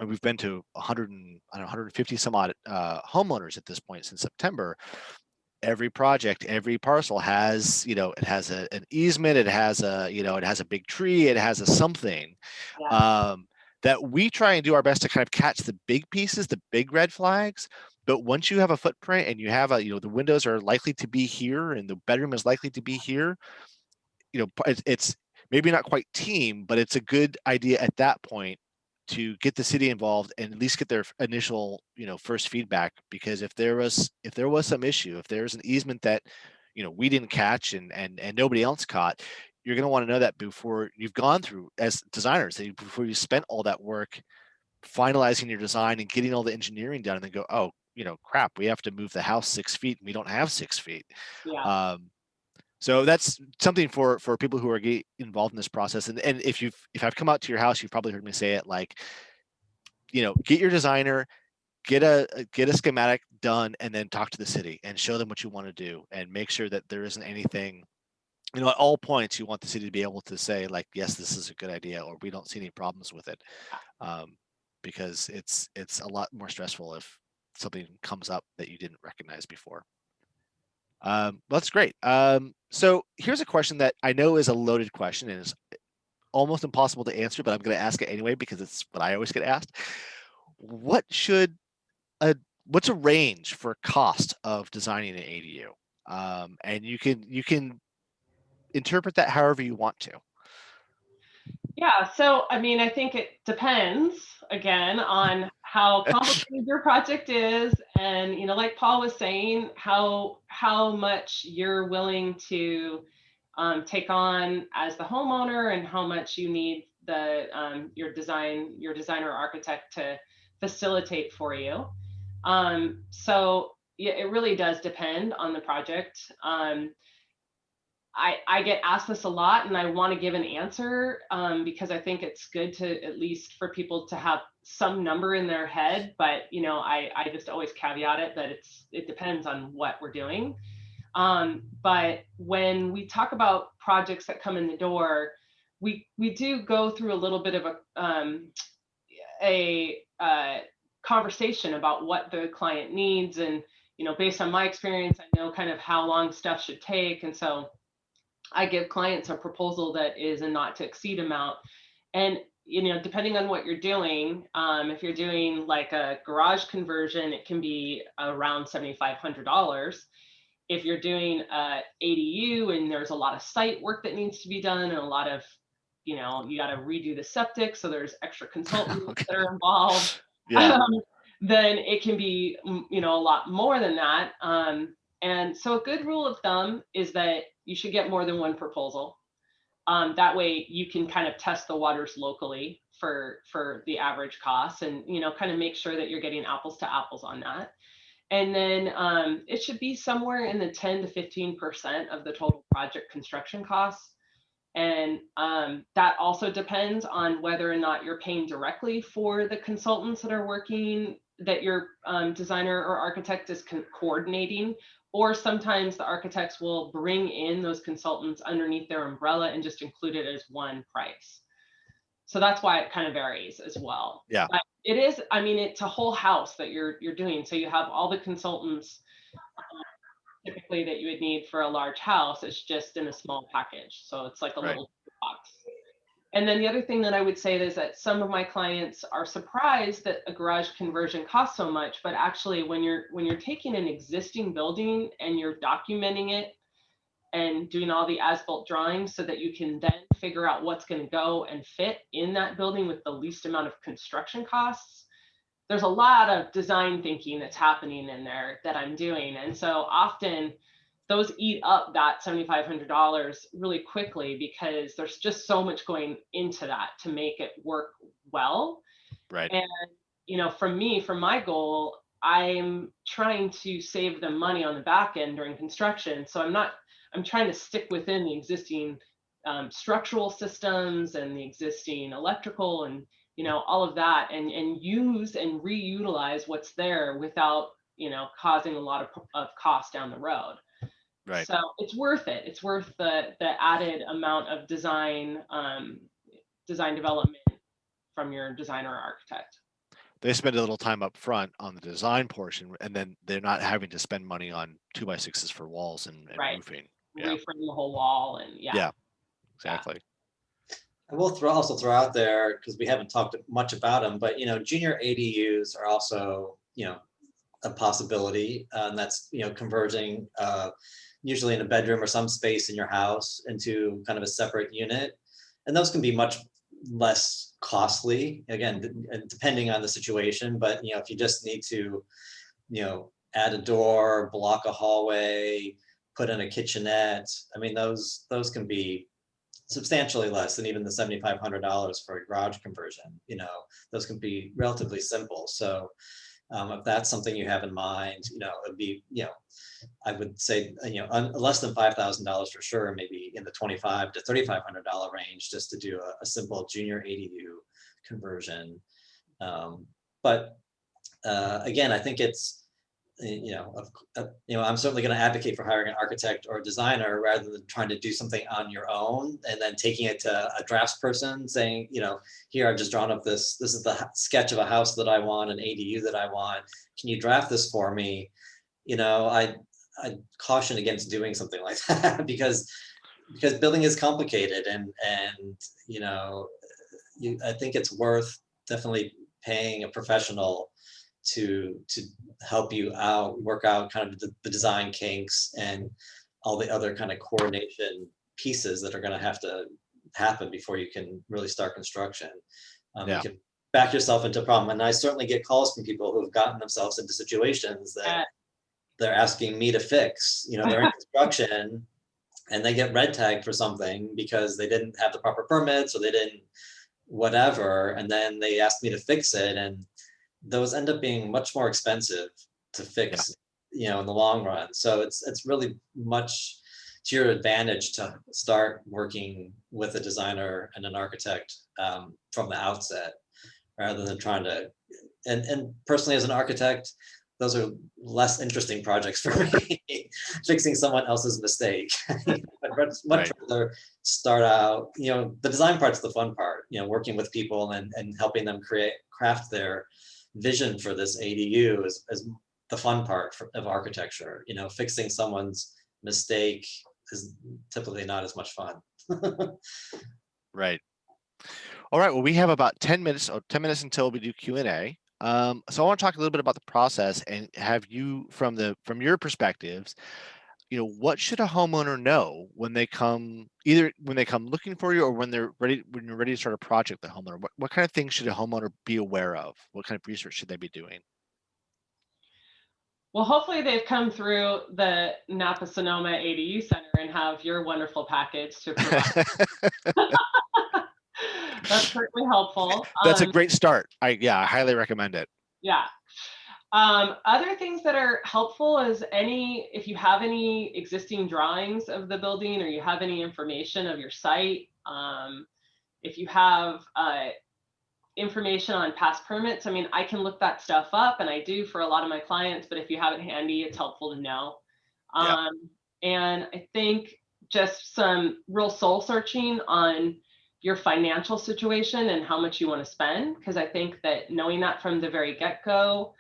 we've been to 150 some odd homeowners at this point since September. Every project, every parcel has, it has an easement, it has a big tree, it has a something. That we try and do our best to kind of catch the big pieces, the big red flags. But once you have a footprint and you have the windows are likely to be here and the bedroom is likely to be here, it's maybe not quite team, but it's a good idea at that point to get the city involved and at least get their initial, first feedback. Because if there was some issue, if there's an easement that, we didn't catch and nobody else caught, you're going to want to know that before you've gone through, as designers, before you spent all that work finalizing your design and getting all the engineering done, and then go, oh, crap, we have to move the house 6 feet and we don't have 6 feet. So that's something for people who are involved in this process. And if I've come out to your house, you've probably heard me say it, like, get your designer, get a schematic done, and then talk to the city and show them what you want to do, and make sure that there isn't anything, at all points you want the city to be able to say, like, yes, this is a good idea, or we don't see any problems with it. Because it's a lot more stressful if something comes up that you didn't recognize before. That's great. So here's a question that I know is a loaded question and is almost impossible to answer, but I'm going to ask it anyway because it's what I always get asked. What's a range for cost of designing an ADU? And you can interpret that however you want to. Yeah, so I mean, I think it depends again on how complicated your project is, and like Paul was saying, how much you're willing to take on as the homeowner, and how much you need your designer architect to facilitate for you. So yeah, it really does depend on the project. I get asked this a lot, and I want to give an answer because I think it's good to, at least for people to have some number in their head. But I just always caveat it that it depends on what we're doing. But when we talk about projects that come in the door, we do go through a little bit of a conversation about what the client needs, and based on my experience, I know kind of how long stuff should take, and so I give clients a proposal that is a not to exceed amount. And, depending on what you're doing, if you're doing like a garage conversion, it can be around $7,500. If you're doing ADU and there's a lot of site work that needs to be done, and a lot of, you got to redo the septic, so there's extra consultants that are involved. then it can be, you know, a lot more than that. And so a good rule of thumb is that you should get more than one proposal. That way you can kind of test the waters locally for the average cost, and, you know, kind of make sure that you're getting apples to apples on that. And then it should be somewhere in the 10 to 15% of the total project construction costs. And that also depends on whether or not you're paying directly for the consultants that are working, that your designer or architect is coordinating, or sometimes the architects will bring in those consultants underneath their umbrella and just include it as one price. So that's why it kind of varies as well. Yeah. But it is, I mean, it's a whole house that you're doing. So you have all the consultants typically that you would need for a large house. It's just in a small package. So it's like a Right. little box. And then the other thing that I would say is that some of my clients are surprised that a garage conversion costs so much, but actually when you're taking an existing building and you're documenting it and doing all the as-built drawings so that you can then figure out what's going to go and fit in that building with the least amount of construction costs, there's a lot of design thinking that's happening in there that I'm doing. And so often those eat up that $7,500 really quickly because there's just so much going into that to make it work well. Right. And, you know, from my goal, I'm trying to save them money on the back end during construction. So I'm trying to stick within the existing structural systems and the existing electrical and, you know, all of that, and use and reutilize what's there without, you know, causing a lot of cost down the road. Right. So it's worth it. It's worth the added amount of design development from your designer or architect. They spend a little time up front on the design portion, and then they're not having to spend money on 2x6s for walls and Right. roofing. Yeah. Reframe the whole wall and Yeah. Exactly. I will also throw out there, because we haven't talked much about them, but, you know, junior ADUs are also, you know, a possibility, and that's, you know, converting usually in a bedroom or some space in your house into kind of a separate unit, and those can be much less costly, again, depending on the situation. But, you know, if you just need to, you know, add a door, block a hallway, put in a kitchenette, I mean, those can be substantially less than even the $7,500 for a garage conversion. You know, those can be relatively simple. So if that's something you have in mind, you know, it'd be, you know, I would say, you know, less than $5,000 for sure, maybe in the $2,500 to $3,500 range, just to do a simple junior ADU conversion. But again, I think it's, you know, I'm certainly going to advocate for hiring an architect or a designer rather than trying to do something on your own and then taking it to a draftsperson saying, you know, here, I've just drawn up this is the sketch of a house that I want, an ADU that I want. Can you draft this for me? You know, I caution against doing something like that because building is complicated, and you know, I think it's worth definitely paying a professional to help you out, work out kind of the design kinks and all the other kind of coordination pieces that are going to have to happen before you can really start construction. Yeah. You can back yourself into a problem. And I certainly get calls from people who have gotten themselves into situations that they're asking me to fix. You know, they're in construction and they get red tagged for something because they didn't have the proper permits or they didn't whatever. And then they asked me to fix it. And those end up being much more expensive to fix, you know, in the long run. So it's really much to your advantage to start working with a designer and an architect from the outset, rather than trying to, and personally as an architect, those are less interesting projects for me, fixing someone else's mistake. I'd much rather start out, you know, the design part's the fun part, you know, working with people and helping them craft their vision for this ADU is the fun part of architecture. You know, fixing someone's mistake is typically not as much fun. Right. All right. Well, we have about 10 minutes until we do Q&A. So I want to talk a little bit about the process and have you, from your perspectives, you know, what should a homeowner know when they come, either when they come looking for you or when you're ready to start a project, the homeowner, what kind of things should a homeowner be aware of? What kind of research should they be doing? Well, hopefully they've come through the Napa Sonoma ADU Center and have your wonderful package to provide. That's certainly helpful. That's a great start. I highly recommend it. Yeah. Other things that are helpful is if you have any existing drawings of the building, or you have any information of your site, if you have information on past permits. I mean, I can look that stuff up, and I do for a lot of my clients, but if you have it handy, it's helpful to know. Yeah. And I think just some real soul searching on your financial situation and how much you want to spend, because I think that knowing that from the very get-go,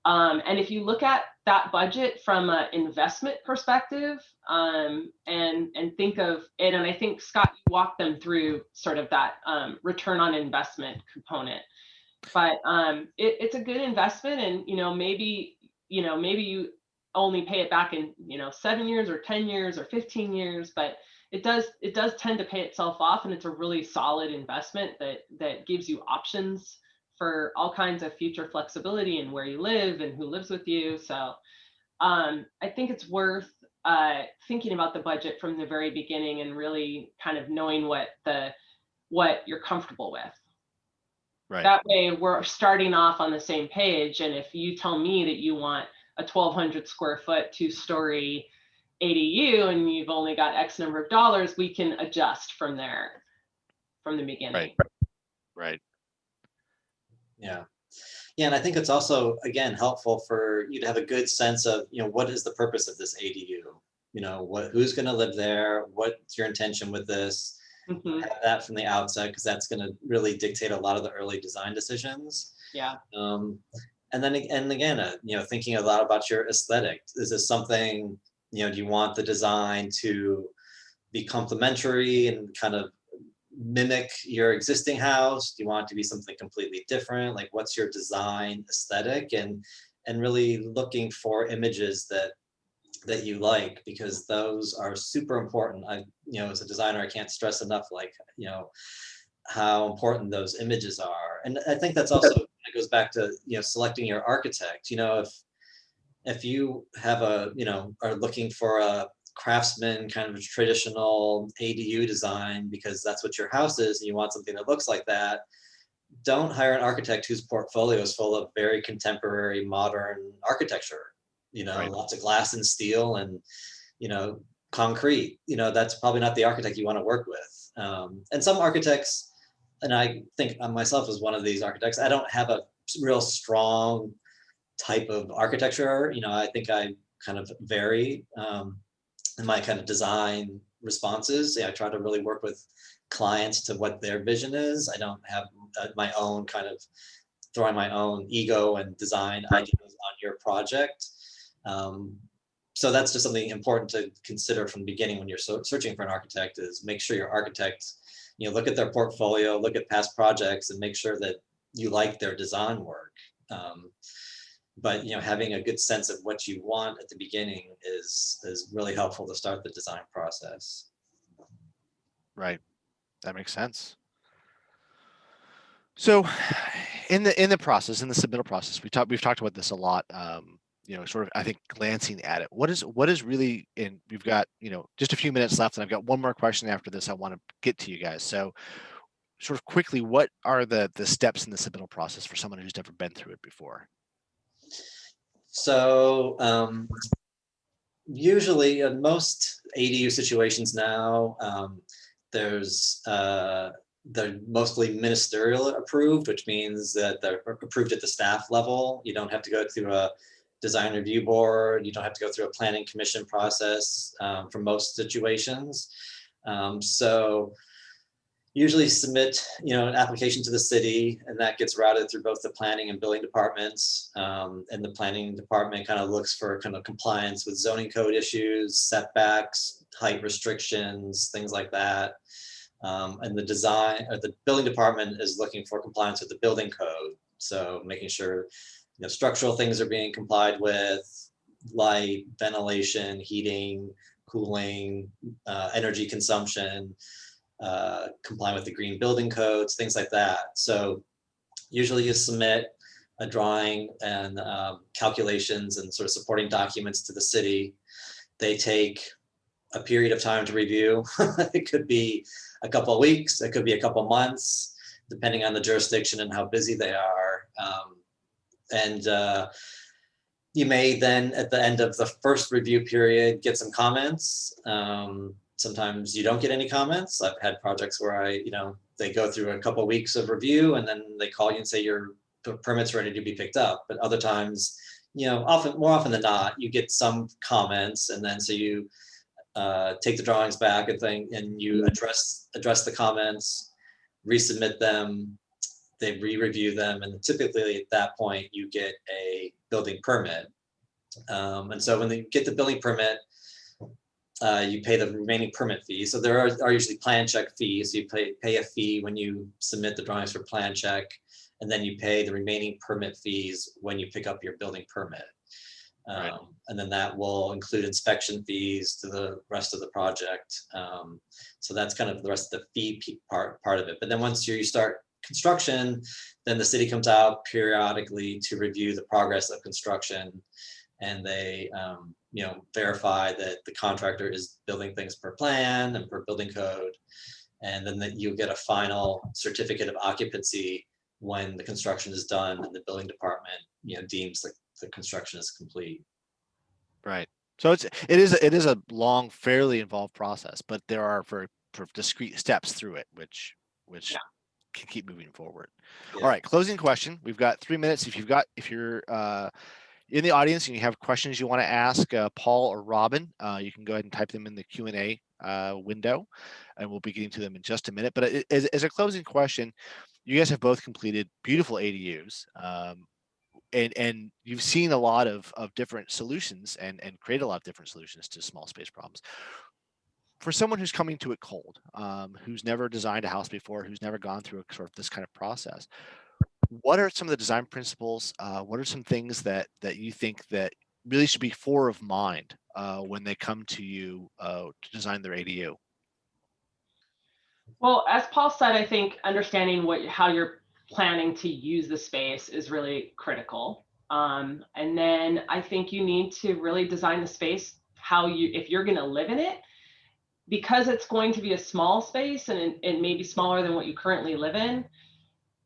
and if you look at that budget from an investment perspective, and think of it, and I think Scott, you walked them through sort of that return on investment component, but it's a good investment, and maybe you only pay it back in 7 years or 10 years or 15 years, but it does tend to pay itself off, and it's a really solid investment that gives you options for all kinds of future flexibility and where you live and who lives with you. So I think it's worth thinking about the budget from the very beginning and really kind of knowing what you're comfortable with. Right. That way we're starting off on the same page. And if you tell me that you want a 1,200 square foot 2-story ADU and you've only got X number of dollars, we can adjust from there from the beginning. Right. Yeah. Yeah, and I think it's also, again, helpful for you to have a good sense of, what is the purpose of this ADU? Who's going to live there? What's your intention with this? Mm-hmm. Have that from the outset, because that's going to really dictate a lot of the early design decisions. Yeah. And again, thinking a lot about your aesthetic. Is this something, do you want the design to be complementary and kind of mimic your existing house? Do you want it to be something completely different? Like, what's your design aesthetic? And really looking for images that you like, because those are super important. As a designer, I can't stress enough, how important those images are. And I think that's also, it goes back to, selecting your architect. If you have are looking for a craftsman kind of traditional ADU design because that's what your house is and you want something that looks like that, don't hire an architect whose portfolio is full of very contemporary modern architecture, Right. Lots of glass and steel and concrete. That's probably not the architect you want to work with. And some architects, and I think I myself as one of these architects, I don't have a real strong type of architecture. I think I kind of vary in my kind of design responses. I try to really work with clients to what their vision is. I don't have my own kind of throwing my own ego and design ideas on your project. So that's just something important to consider from the beginning when you're searching for an architect, is make sure your architect, look at their portfolio, look at past projects, and make sure that you like their design work. But having a good sense of what you want at the beginning is really helpful to start the design process. Right. That makes sense. So in the process, in the submittal process, we've talked about this a lot. Sort of, I think, glancing at it, what is really in, we've got, just a few minutes left, and I've got one more question after this I want to get to you guys. So sort of quickly, what are the steps in the submittal process for someone who's never been through it before? So usually in most ADU situations now, they're mostly ministerial approved, which means that they're approved at the staff level. You don't have to go through a design review board. You don't have to go through a planning commission process for most situations. So usually submit, an application to the city, and that gets routed through both the planning and building departments. And the planning department kind of looks for kind of compliance with zoning code issues, setbacks, height restrictions, things like that. And the building department is looking for compliance with the building code. So making sure structural things are being complied with, light, ventilation, heating, cooling, energy consumption, complying with the green building codes, things like that. So usually you submit a drawing and calculations and sort of supporting documents to the city. They take a period of time to review. It could be a couple of weeks, it could be a couple of months, depending on the jurisdiction and how busy they are. You may then, at the end of the first review period, get some comments. Sometimes you don't get any comments. I've had projects where they go through a couple of weeks of review and then they call you and say your permit's ready to be picked up. But other times, more often than not, you get some comments, and then so you take the drawings back and you address the comments, resubmit them. They re-review them, and typically at that point you get a building permit. And so when they get the building permit, you pay the remaining permit fees. So there are usually plan check fees. You pay a fee when you submit the drawings for plan check, and then you pay the remaining permit fees when you pick up your building permit. Right. And then that will include inspection fees to the rest of the project. So that's kind of the rest of the fee part of it. But then once you start construction, then the city comes out periodically to review the progress of construction, and they verify that the contractor is building things per plan and per building code, and then that you get a final certificate of occupancy when the construction is done and the building department deems that the construction is complete. Right. So it is a long, fairly involved process, but there are very discrete steps through it, which can keep moving forward. Yeah. All right, closing question. We've got 3 minutes. If you're in the audience and you have questions you want to ask Paul or Robin, you can go ahead and type them in the Q&A window, and we'll be getting to them in just a minute. But as a closing question, you guys have both completed beautiful ADUs, and you've seen a lot of different solutions and created a lot of different solutions to small space problems. For someone who's coming to it cold, who's never designed a house before, who's never gone through a sort of this kind of process, what are some of the design principles? What are some things that you think that really should be fore of mind when they come to you to design their ADU? Well, as Paul said, I think understanding how you're planning to use the space is really critical. And then I think you need to really design the space if you're going to live in it, because it's going to be a small space and it may be smaller than what you currently live in.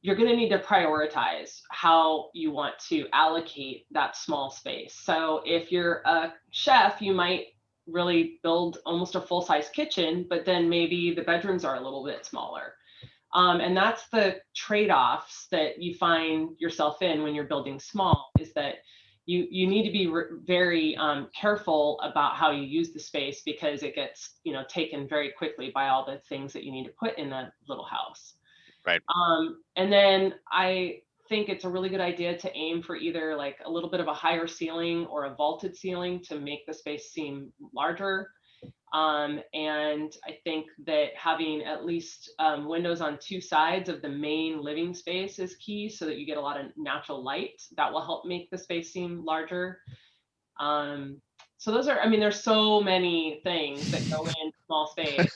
You're going to need to prioritize how you want to allocate that small space. So if you're a chef, you might really build almost a full-size kitchen, but then maybe the bedrooms are a little bit smaller. And that's the trade-offs that you find yourself in when you're building small, is that you need to be very careful about how you use the space, because it gets taken very quickly by all the things that you need to put in a little house. Right. And then I think it's a really good idea to aim for either like a little bit of a higher ceiling or a vaulted ceiling to make the space seem larger. And I think that having at least windows on 2 sides of the main living space is key, so that you get a lot of natural light. That will help make the space seem larger. So those are, there's so many things that go in small space.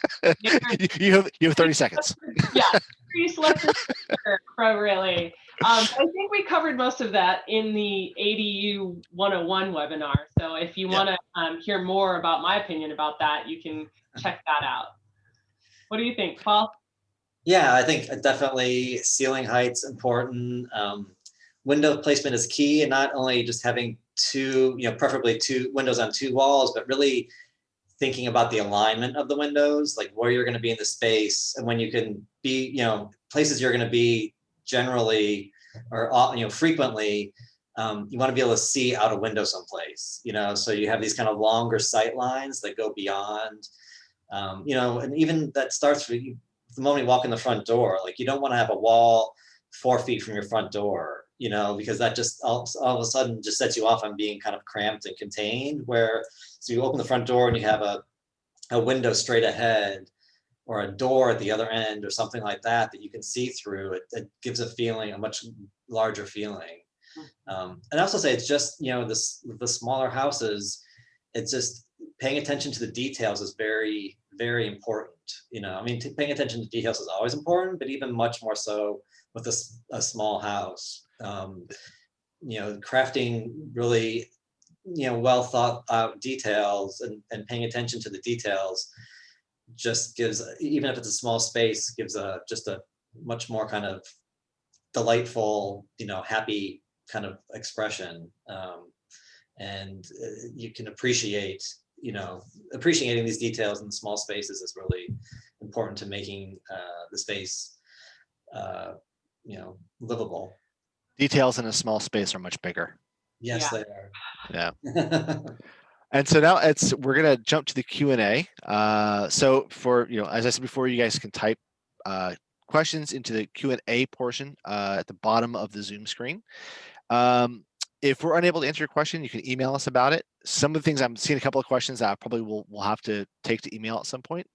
you have 30 seconds. Yeah, pretty selective, really. I think we covered most of that in the ADU 101 webinar. So if you want to hear more about my opinion about that, you can check that out. What do you think, Paul? Yeah, I think definitely ceiling height's important. Window placement is key, and not only just having preferably 2 windows on 2 walls, but really thinking about the alignment of the windows, like where you're going to be in the space, and when you can be, places you're going to be generally or frequently. You want to be able to see out a window someplace, so you have these kind of longer sight lines that go beyond, and even that starts with the moment you walk in the front door. Like, you don't want to have a wall 4 feet from your front door, because that just all of a sudden just sets you off on being kind of cramped and contained. So you open the front door and you have a window straight ahead, or a door at the other end, or something like that you can see through. It gives a much larger feeling. And I also say it's just, the smaller houses, it's just paying attention to the details is very, very important. Paying attention to details is always important, but even much more so with a small house. crafting really, well thought out details and paying attention to the details just gives, even if it's a small space, gives just a much more kind of delightful, happy kind of expression. And you can appreciate, appreciating these details in the small spaces is really important to making the space, livable. Details in a small space are much bigger. Yes, Yeah. they are. Yeah. And so now we're gonna jump to the Q&A. So for, as I said before, you guys can type questions into the Q&A portion at the bottom of the Zoom screen. If we're unable to answer your question, you can email us about it. Some of the things, I'm seeing a couple of questions that I probably will have to take to email at some point.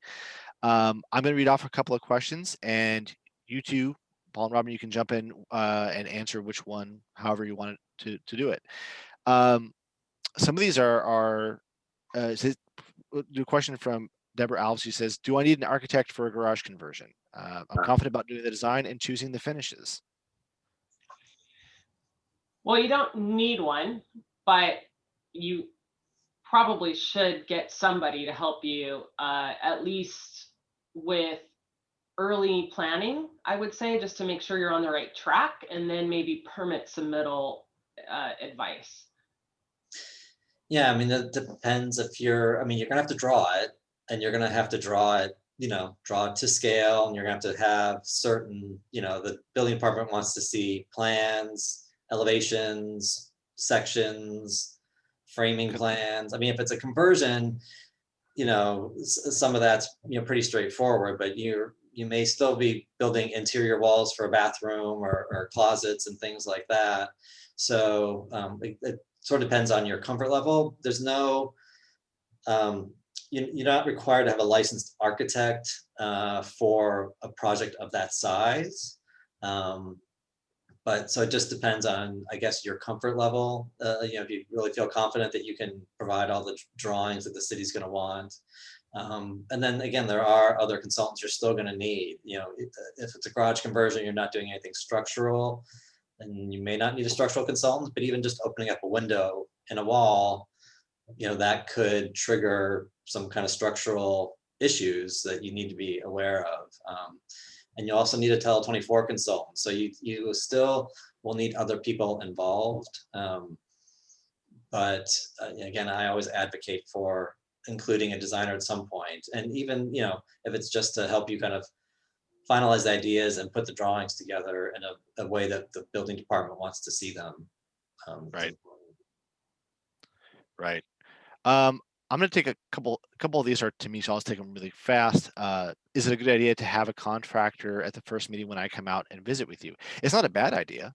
I'm going to read off a couple of questions, and you two, Paul and Robin, you can jump in and answer which one, however you want to do it. Some of these are the question from Deborah Alves, who says, do I need an architect for a garage conversion? I'm confident about doing the design and choosing the finishes. Well, you don't need one, but you probably should get somebody to help you at least with early planning, I would say, just to make sure you're on the right track, and then maybe permit submittal advice. Yeah, I mean, it depends if you're gonna have to draw it, and you're gonna have to draw it, draw it to scale, and you're gonna have to have certain, the building department wants to see plans, elevations, sections, framing plans. I mean, if it's a conversion, some of that's, pretty straightforward, but you may still be building interior walls for a bathroom or closets and things like that. So it sort of depends on your comfort level. There's no, you're not required to have a licensed architect for a project of that size. But so it just depends on, I guess, your comfort level. If you really feel confident that you can provide all the drawings that the city's going to want. And then again, there are other consultants you're still going to need. If it's a garage conversion, you're not doing anything structural, and you may not need a structural consultant, but even just opening up a window in a wall, that could trigger some kind of structural issues that you need to be aware of. And you also need a Tele 24 consultant. So you still will need other people involved. But again, I always advocate for including a designer at some point. And even, if it's just to help you kind of finalize the ideas and put the drawings together in a way that the building department wants to see them. Right. Right. I'm going to take a couple of these are to me, so I'll just take them really fast. Is it a good idea to have a contractor at the first meeting when I come out and visit with you? It's not a bad idea.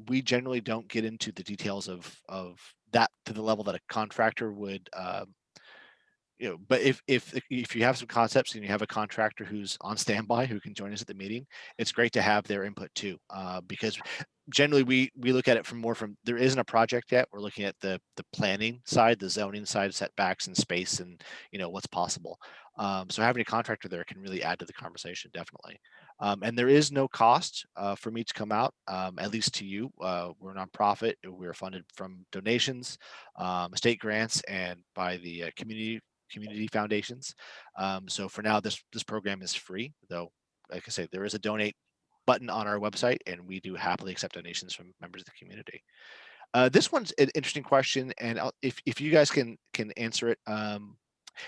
We generally don't get into the details of that to the level that a contractor would. But if you have some concepts and you have a contractor who's on standby who can join us at the meeting, it's great to have their input too, because generally we look at it from there isn't a project yet. We're looking at the planning side, the zoning side, setbacks and space, and what's possible. So having a contractor there can really add to the conversation, definitely. And there is no cost for me to come out, at least to you. We're a nonprofit. We're funded from donations, state grants, and by the community foundations. So for now, this program is free, though, like I say, there is a donate button on our website, and we do happily accept donations from members of the community. This one's an interesting question, and if you guys can answer it,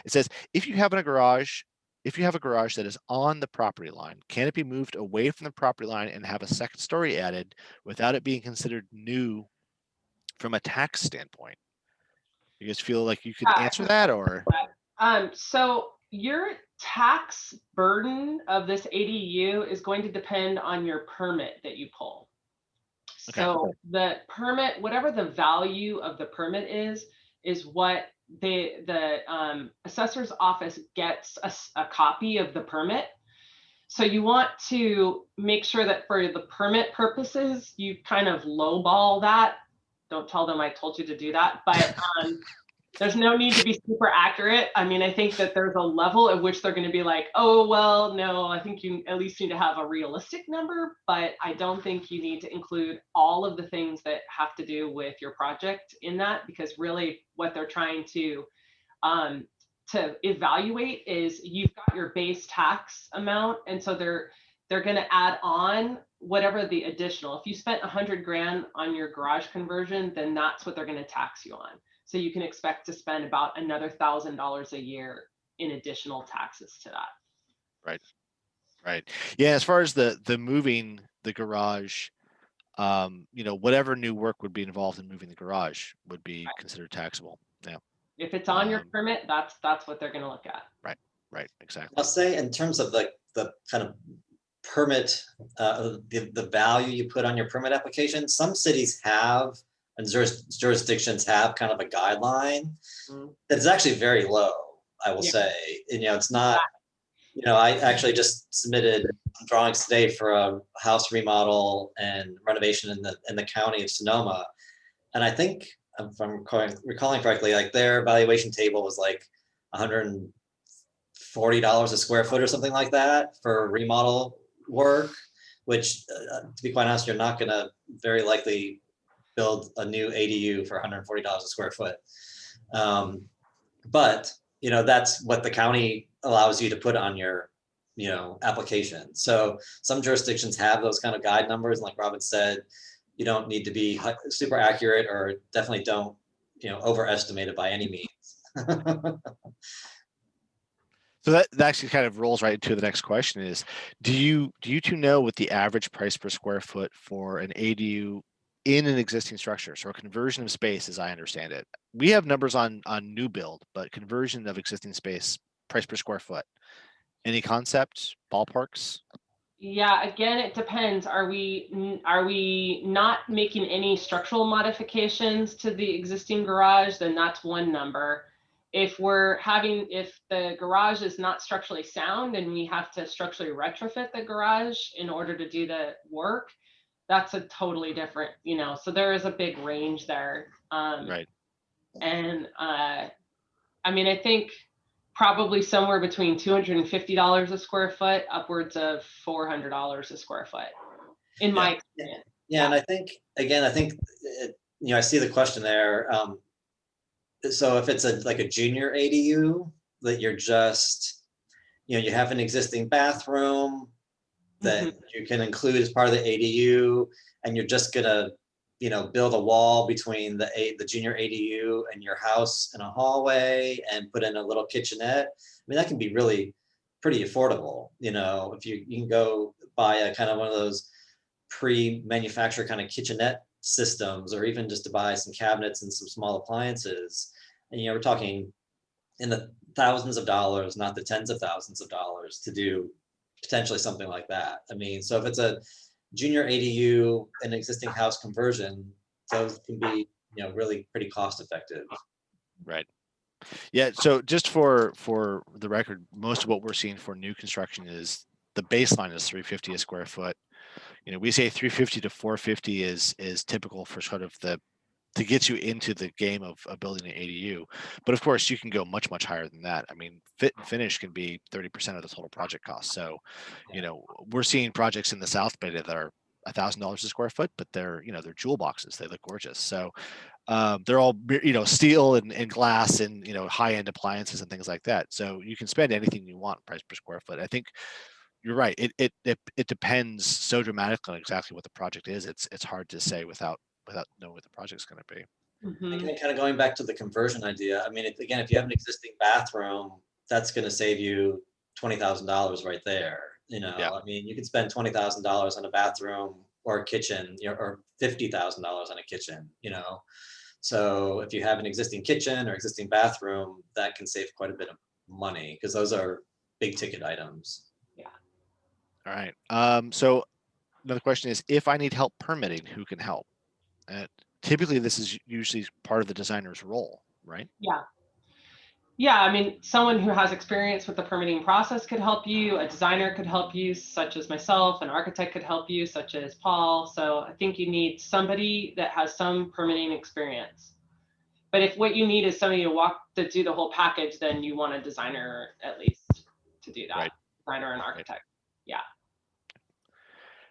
it says, if you have a garage that is on the property line, can it be moved away from the property line and have a second story added without it being considered new from a tax standpoint? You guys feel like you could answer that, or? So your tax burden of this ADU is going to depend on your permit that you pull. Okay. So the permit, whatever the value of the permit is what the assessor's office gets a copy of the permit. So you want to make sure that for the permit purposes, you kind of lowball that. Don't tell them I told you to do that, but There's no need to be super accurate. I mean, I think that there's a level at which they're going to be like, oh, well, no, I think you at least need to have a realistic number, but I don't think you need to include all of the things that have to do with your project in that, because really what they're trying to evaluate is you've got your base tax amount. And so they're going to add on whatever the additional, if you spent 100 grand on your garage conversion, then that's what they're going to tax you on. So you can expect to spend about another $1,000 a year in additional taxes to that. Right. Right. Yeah. As far as the moving the garage, whatever new work would be involved in moving the garage would be considered taxable. Yeah. If it's on your permit, that's what they're going to look at. Right. Right. Exactly. I'll say in terms of the kind of permit, the value you put on your permit application, some cities have and jurisdictions have kind of a guideline that's actually very low, I will say. And, it's not, I actually just submitted drawings today for a house remodel and renovation in the county of Sonoma. And I think, if I'm recalling correctly, like their valuation table was like $140 a square foot or something like that for remodel work, which to be quite honest, you're not going to very likely build a new ADU for $140 a square foot. But, that's what the county allows you to put on your, application. So some jurisdictions have those kind of guide numbers. And like Robin said, you don't need to be super accurate, or definitely don't, overestimate it by any means. So that actually kind of rolls right into the next question is, do you two know what the average price per square foot for an ADU in an existing structure, so a conversion of space, as I understand it? We have numbers on new build, but conversion of existing space, price per square foot. Any concepts, ballparks? Yeah, again, it depends. Are we not making any structural modifications to the existing garage? Then that's one number. If the garage is not structurally sound and we have to structurally retrofit the garage in order to do the work, that's a totally different, so there is a big range there. Right. And I think probably somewhere between $250 a square foot upwards of $400 a square foot in my experience. Yeah. And I think I see the question there. So if it's like a junior ADU that you're just, you have an existing bathroom that you can include as part of the ADU, and you're just gonna, build a wall between the junior ADU and your house and a hallway and put in a little kitchenette. I mean, that can be really pretty affordable. If you can go buy a kind of one of those pre-manufactured kind of kitchenette systems, or even just to buy some cabinets and some small appliances. And, we're talking in the thousands of dollars, not the tens of thousands of dollars, to do potentially something like that. I mean, so if it's a junior ADU, an existing house conversion, those can be, really pretty cost effective. Right. Yeah. So just for the record, most of what we're seeing for new construction is the baseline is $350 a square foot. We say 350 to 450 is typical for sort of to get you into the game of building an ADU. But of course, you can go much, much higher than that. I mean, fit and finish can be 30% of the total project cost. So, we're seeing projects in the South Bay that are $1,000 a square foot, but they're jewel boxes. They look gorgeous. So they're all, steel and glass and, high-end appliances and things like that. So you can spend anything you want price per square foot. I think you're right. It depends so dramatically on exactly what the project is. It's hard to say without knowing what the project's going to be. And kind of going back to the conversion idea, I mean, again, if you have an existing bathroom, that's going to save you $20,000 right there. I mean, you could spend $20,000 on a bathroom or a kitchen, or $50,000 on a kitchen. So if you have an existing kitchen or existing bathroom, that can save quite a bit of money, because those are big ticket items. All right. So another question is, if I need help permitting, who can help? Typically, this is usually part of the designer's role, right? Yeah. I mean, someone who has experience with the permitting process could help you. A designer could help you, such as myself. An architect could help you, such as Paul. So I think you need somebody that has some permitting experience. But if what you need is somebody to do the whole package, then you want a designer at least to do that. Right. Designer and architect. Yeah.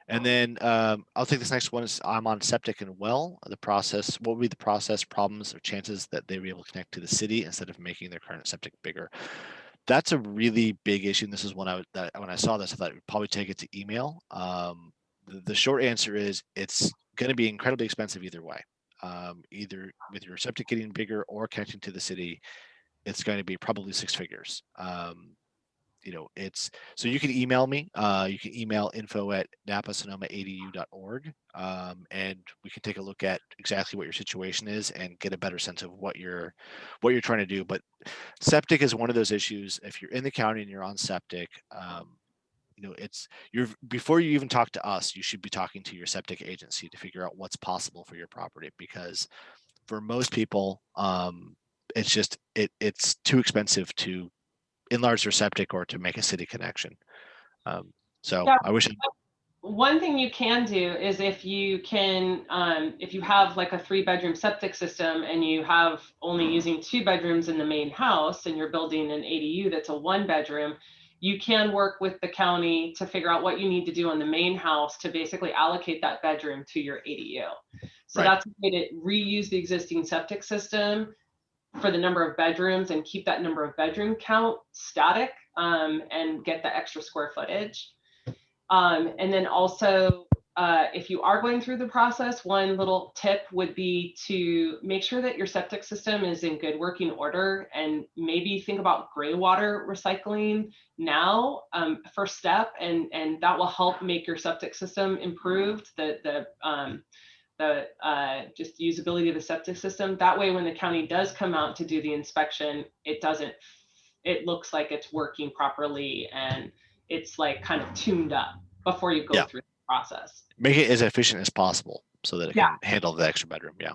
And then I'll take this next one. Is I'm on septic and well. The process, what would be the process, problems, or chances that they were able to connect to the city instead of making their current septic bigger? That's a really big issue. And this is when when I saw this, I thought it would probably take it to email. The short answer is it's going to be incredibly expensive either way. Either with your septic getting bigger or connecting to the city, it's going to be probably 6 figures. You know, it's so you can email me. You can email info@napasonoma.adu.org, and we can take a look at exactly what your situation is and get a better sense of what you're trying to do. But septic is one of those issues. If you're in the county and you're on septic, you know, before you even talk to us, you should be talking to your septic agency to figure out what's possible for your property, because for most people, it's just it's too expensive to enlarge their septic or to make a city connection. So Yeah. I wish. One thing you can do is if you have like a 3-bedroom septic system and you have only using 2 bedrooms in the main house and you're building an ADU that's a 1-bedroom, you can work with the county to figure out what you need to do on the main house to basically allocate that bedroom to your ADU. So Right. that's a way to reuse the existing septic system for the number of bedrooms and keep that number of bedroom count static, and get the extra square footage. And then also, if you are going through the process, one little tip would be to make sure that your septic system is in good working order, and maybe think about gray water recycling now, first step, and that will help make your septic system improved. Just usability of the septic system. That way, when the county does come out to do the inspection, it looks like it's working properly and it's like kind of tuned up before you go through the process. Make it as efficient as possible so that it can handle the extra bedroom. Yeah.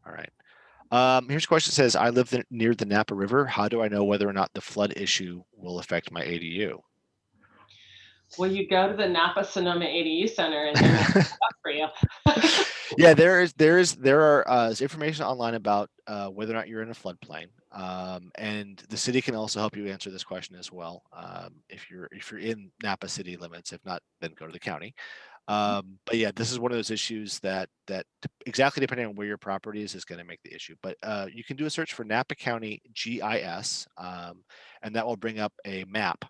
All right. Here's a question that says, I live near the Napa River. How do I know whether or not the flood issue will affect my ADU? Well, you go to the Napa Sonoma ADU Center and they will set up for you. Yeah, there are information online about whether or not you're in a floodplain, and the city can also help you answer this question as well. If you're in Napa city limits, if not, then go to the county. But yeah, this is one of those issues that exactly depending on where your property is going to make the issue. But you can do a search for Napa County GIS, and that will bring up a map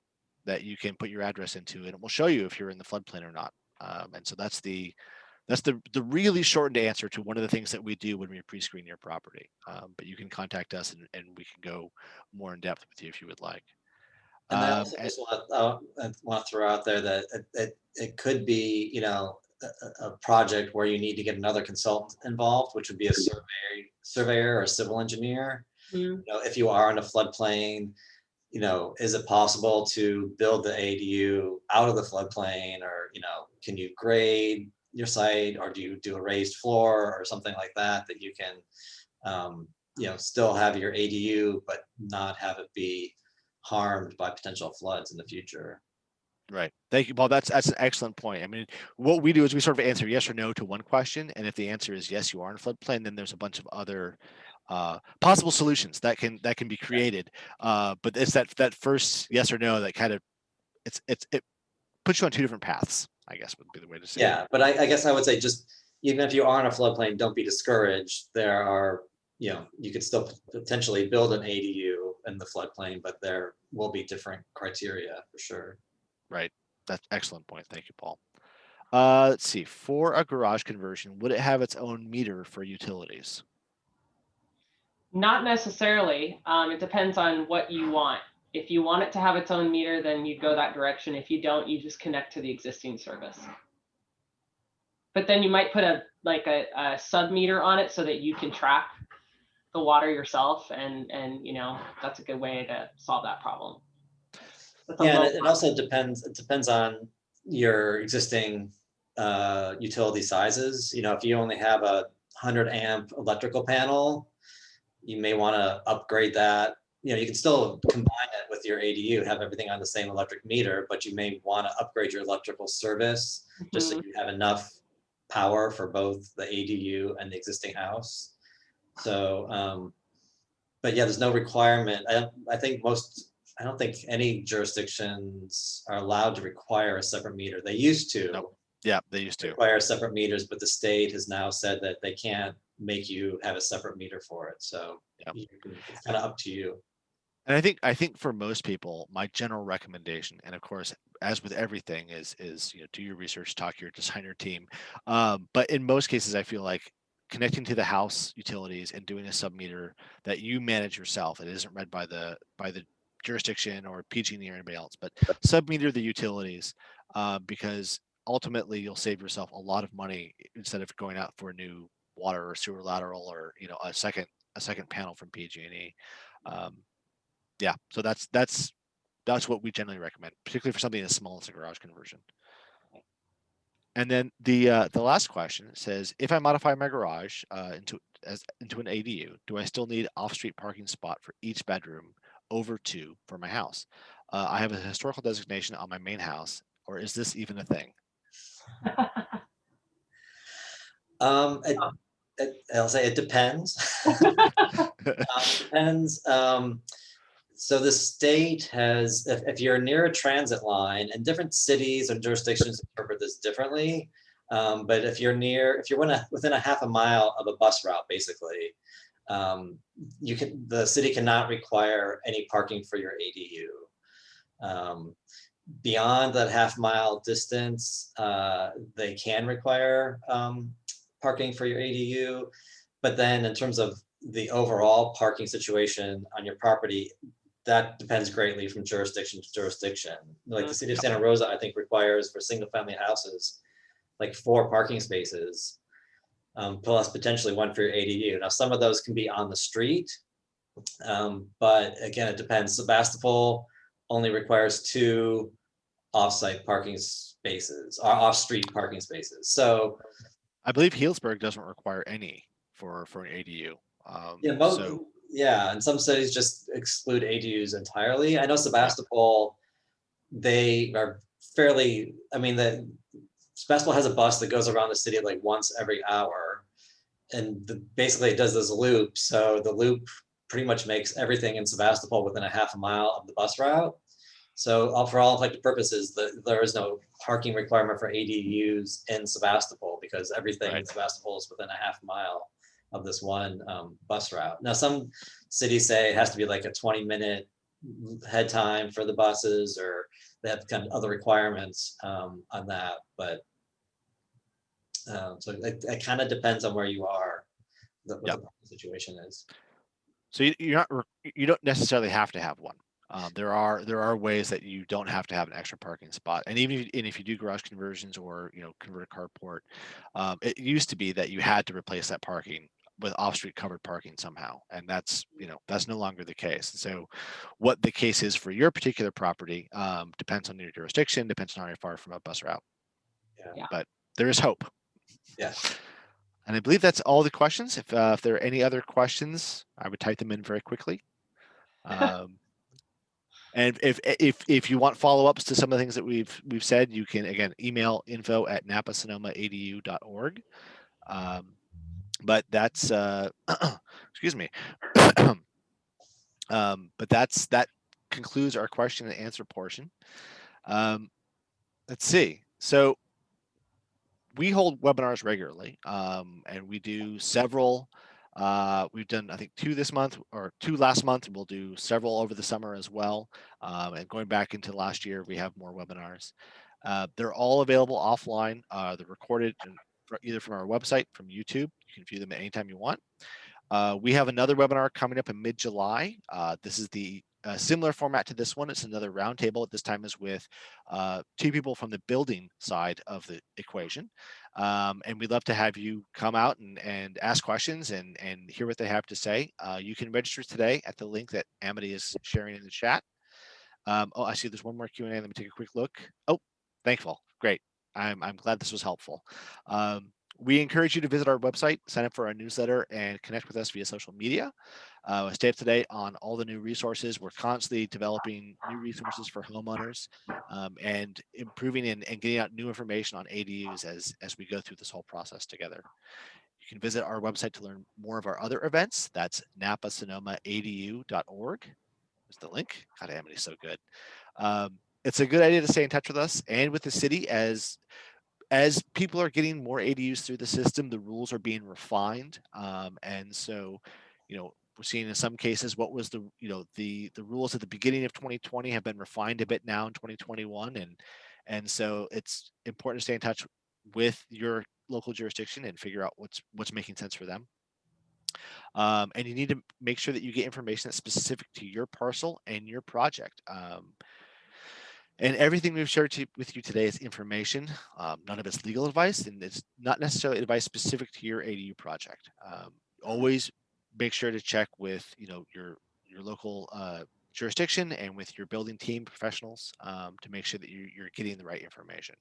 that you can put your address into, and it will show you if you're in the floodplain or not. And so that's the really shortened answer to one of the things that we do when we pre-screen your property. But you can contact us and we can go more in depth with you if you would like. And I also just want to throw out there that it could be, you know, a project where you need to get another consultant involved, which would be a surveyor or a civil engineer. You know, if you are in a floodplain, you know, is it possible to build the ADU out of the floodplain, or, you know, can you grade your site, or do you do a raised floor or something like that you can, you know, still have your ADU, but not have it be harmed by potential floods in the future. Right. Thank you, Paul. That's an excellent point. I mean, what we do is we sort of answer yes or no to one question. And if the answer is yes, you are in a floodplain, then there's a bunch of other possible solutions that can be created. But it's that first yes or no that kind of it puts you on 2 different paths, I guess would be the way to say it. Yeah, but I guess I would say, just even if you are in a floodplain, don't be discouraged. There are, you know, you could still potentially build an ADU in the floodplain, but there will be different criteria for sure. Right. That's excellent point. Thank you, Paul. Let's see. For a garage conversion, would it have its own meter for utilities? Not necessarily. It depends on what you want. If you want it to have its own meter, then you go that direction. If you don't, you just connect to the existing service. But then you might put a sub meter on it so that you can track the water yourself, and you know, that's a good way to solve that problem. Yeah, and it also depends. It depends on your existing utility sizes. You know, if you only have a 100 amp electrical panel, you may want to upgrade that. You know, you can still combine it with your ADU, have everything on the same electric meter, but you may want to upgrade your electrical service just so you have enough power for both the ADU and the existing house. So, but yeah, there's no requirement. I don't think any jurisdictions are allowed to require a separate meter. They used to Nope. Yeah, they used to. require separate meters, but the state has now said that they can't make you have a separate meter for it. So Yep. it's kind of up to you. And I think for most people, my general recommendation, and of course, as with everything, is do your research, talk to your designer team. But in most cases, I feel like connecting to the house utilities and doing a sub meter that you manage yourself. It isn't read by the jurisdiction or PG&E or anybody else, but sub meter the utilities, because ultimately you'll save yourself a lot of money instead of going out for a new water or sewer lateral or a second panel from PG&E. Yeah, so that's what we generally recommend, particularly for something as small as a garage conversion. And then the last question says, if I modify my garage into an ADU, do I still need off-street parking spot for each bedroom over 2 for my house? I have a historical designation on my main house, or is this even a thing? I'll say it depends. Depends. So the state has, if you're near a transit line, and different cities and jurisdictions interpret this differently. But if you're within a half a mile of a bus route, basically, the city cannot require any parking for your ADU. Beyond that half-mile distance, they can require parking for your ADU. But then in terms of the overall parking situation on your property, that depends greatly from jurisdiction to jurisdiction. Like the city of Santa Rosa, I think requires for single family houses, like 4 parking spaces, plus potentially 1 for your ADU. Now, some of those can be on the street, but again, it depends. Sebastopol only requires 2 off-site parking spaces, or off-street parking spaces. So I believe Healdsburg doesn't require any for an ADU. And some cities just exclude ADUs entirely. I know Sebastopol, they are fairly, Sebastopol has a bus that goes around the city like once every hour, and basically it does this loop. So the loop pretty much makes everything in Sebastopol within a half a mile of the bus route. So for all intended purposes, there is no parking requirement for ADUs in Sebastopol, because everything in Sebastopol is within a half mile of this one bus route. Now, some cities say it has to be like a 20-minute head time for the buses, or they have kind of other requirements on that. But so it kind of depends on where you are, what the situation is. So you don't necessarily have to have one. There are ways that you don't have to have an extra parking spot, and even if you do garage conversions or convert a carport, it used to be that you had to replace that parking with off-street covered parking somehow, and that's no longer the case. So what the case is for your particular property depends on your jurisdiction, depends on how far from a bus route. But there is hope. Yeah. And I believe that's all the questions. If there are any other questions, I would type them in very quickly. And if you want follow-ups to some of the things that we've said, you can again email info@napasonomaadu.org. But that's excuse me. But that concludes our question and answer portion. Let's see. So we hold webinars regularly, and we do several. We've done, I think, 2 this month or 2 last month, and we'll do several over the summer as well. And going back into last year, we have more webinars. They're all available offline. They're recorded either from our website, from YouTube. You can view them at any time you want. We have another webinar coming up in mid-July. This is the similar format to this one. It's another roundtable. At this time is with 2 people from the building side of the equation. And we'd love to have you come out and ask questions and hear what they have to say. You can register today at the link that Amity is sharing in the chat. Oh, I see there's one more Q&A. Let me take a quick look. Oh, thankful. Great. I'm glad this was helpful. We encourage you to visit our website, sign up for our newsletter, and connect with us via social media. Stay up to date on all the new resources. We're constantly developing new resources for homeowners and improving and getting out new information on ADUs as we go through this whole process together. You You can visit our website to learn more of our other events. That's napasonomaadu.org. There's the link. God, Amity is so good. It's a good idea to stay in touch with us and with the city as people are getting more ADUs through the system. The rules are being refined, and so, we're seeing in some cases what was the rules at the beginning of 2020 have been refined a bit now in 2021, and so it's important to stay in touch with your local jurisdiction and figure out what's making sense for them. And you need to make sure that you get information that's specific to your parcel and your project. And everything we've shared with you today is information. None of it's legal advice, and it's not necessarily advice specific to your ADU project. Always make sure to check with your local jurisdiction and with your building team professionals to make sure that you're getting the right information.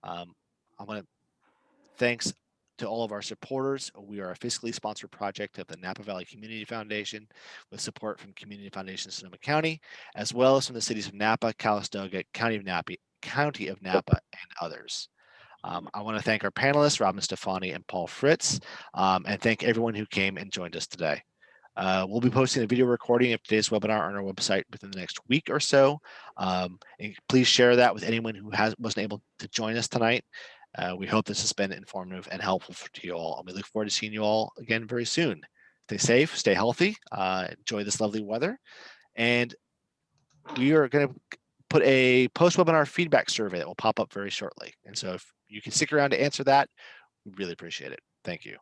I want to thanks to all of our supporters. We are a fiscally sponsored project of the Napa Valley Community Foundation with support from Community Foundation Sonoma County, as well as from the cities of Napa, Calistoga, County of Napa, and others. I want to thank our panelists, Robin Stefani and Paul Fritz, and thank everyone who came and joined us today. We'll be posting a video recording of today's webinar on our website within the next week or so. And please share that with anyone who wasn't able to join us tonight. We hope this has been informative and helpful to you all. And we look forward to seeing you all again very soon. Stay safe, stay healthy, enjoy this lovely weather. And we are going to put a post-webinar feedback survey that will pop up very shortly. And so if you can stick around to answer that, we really appreciate it. Thank you.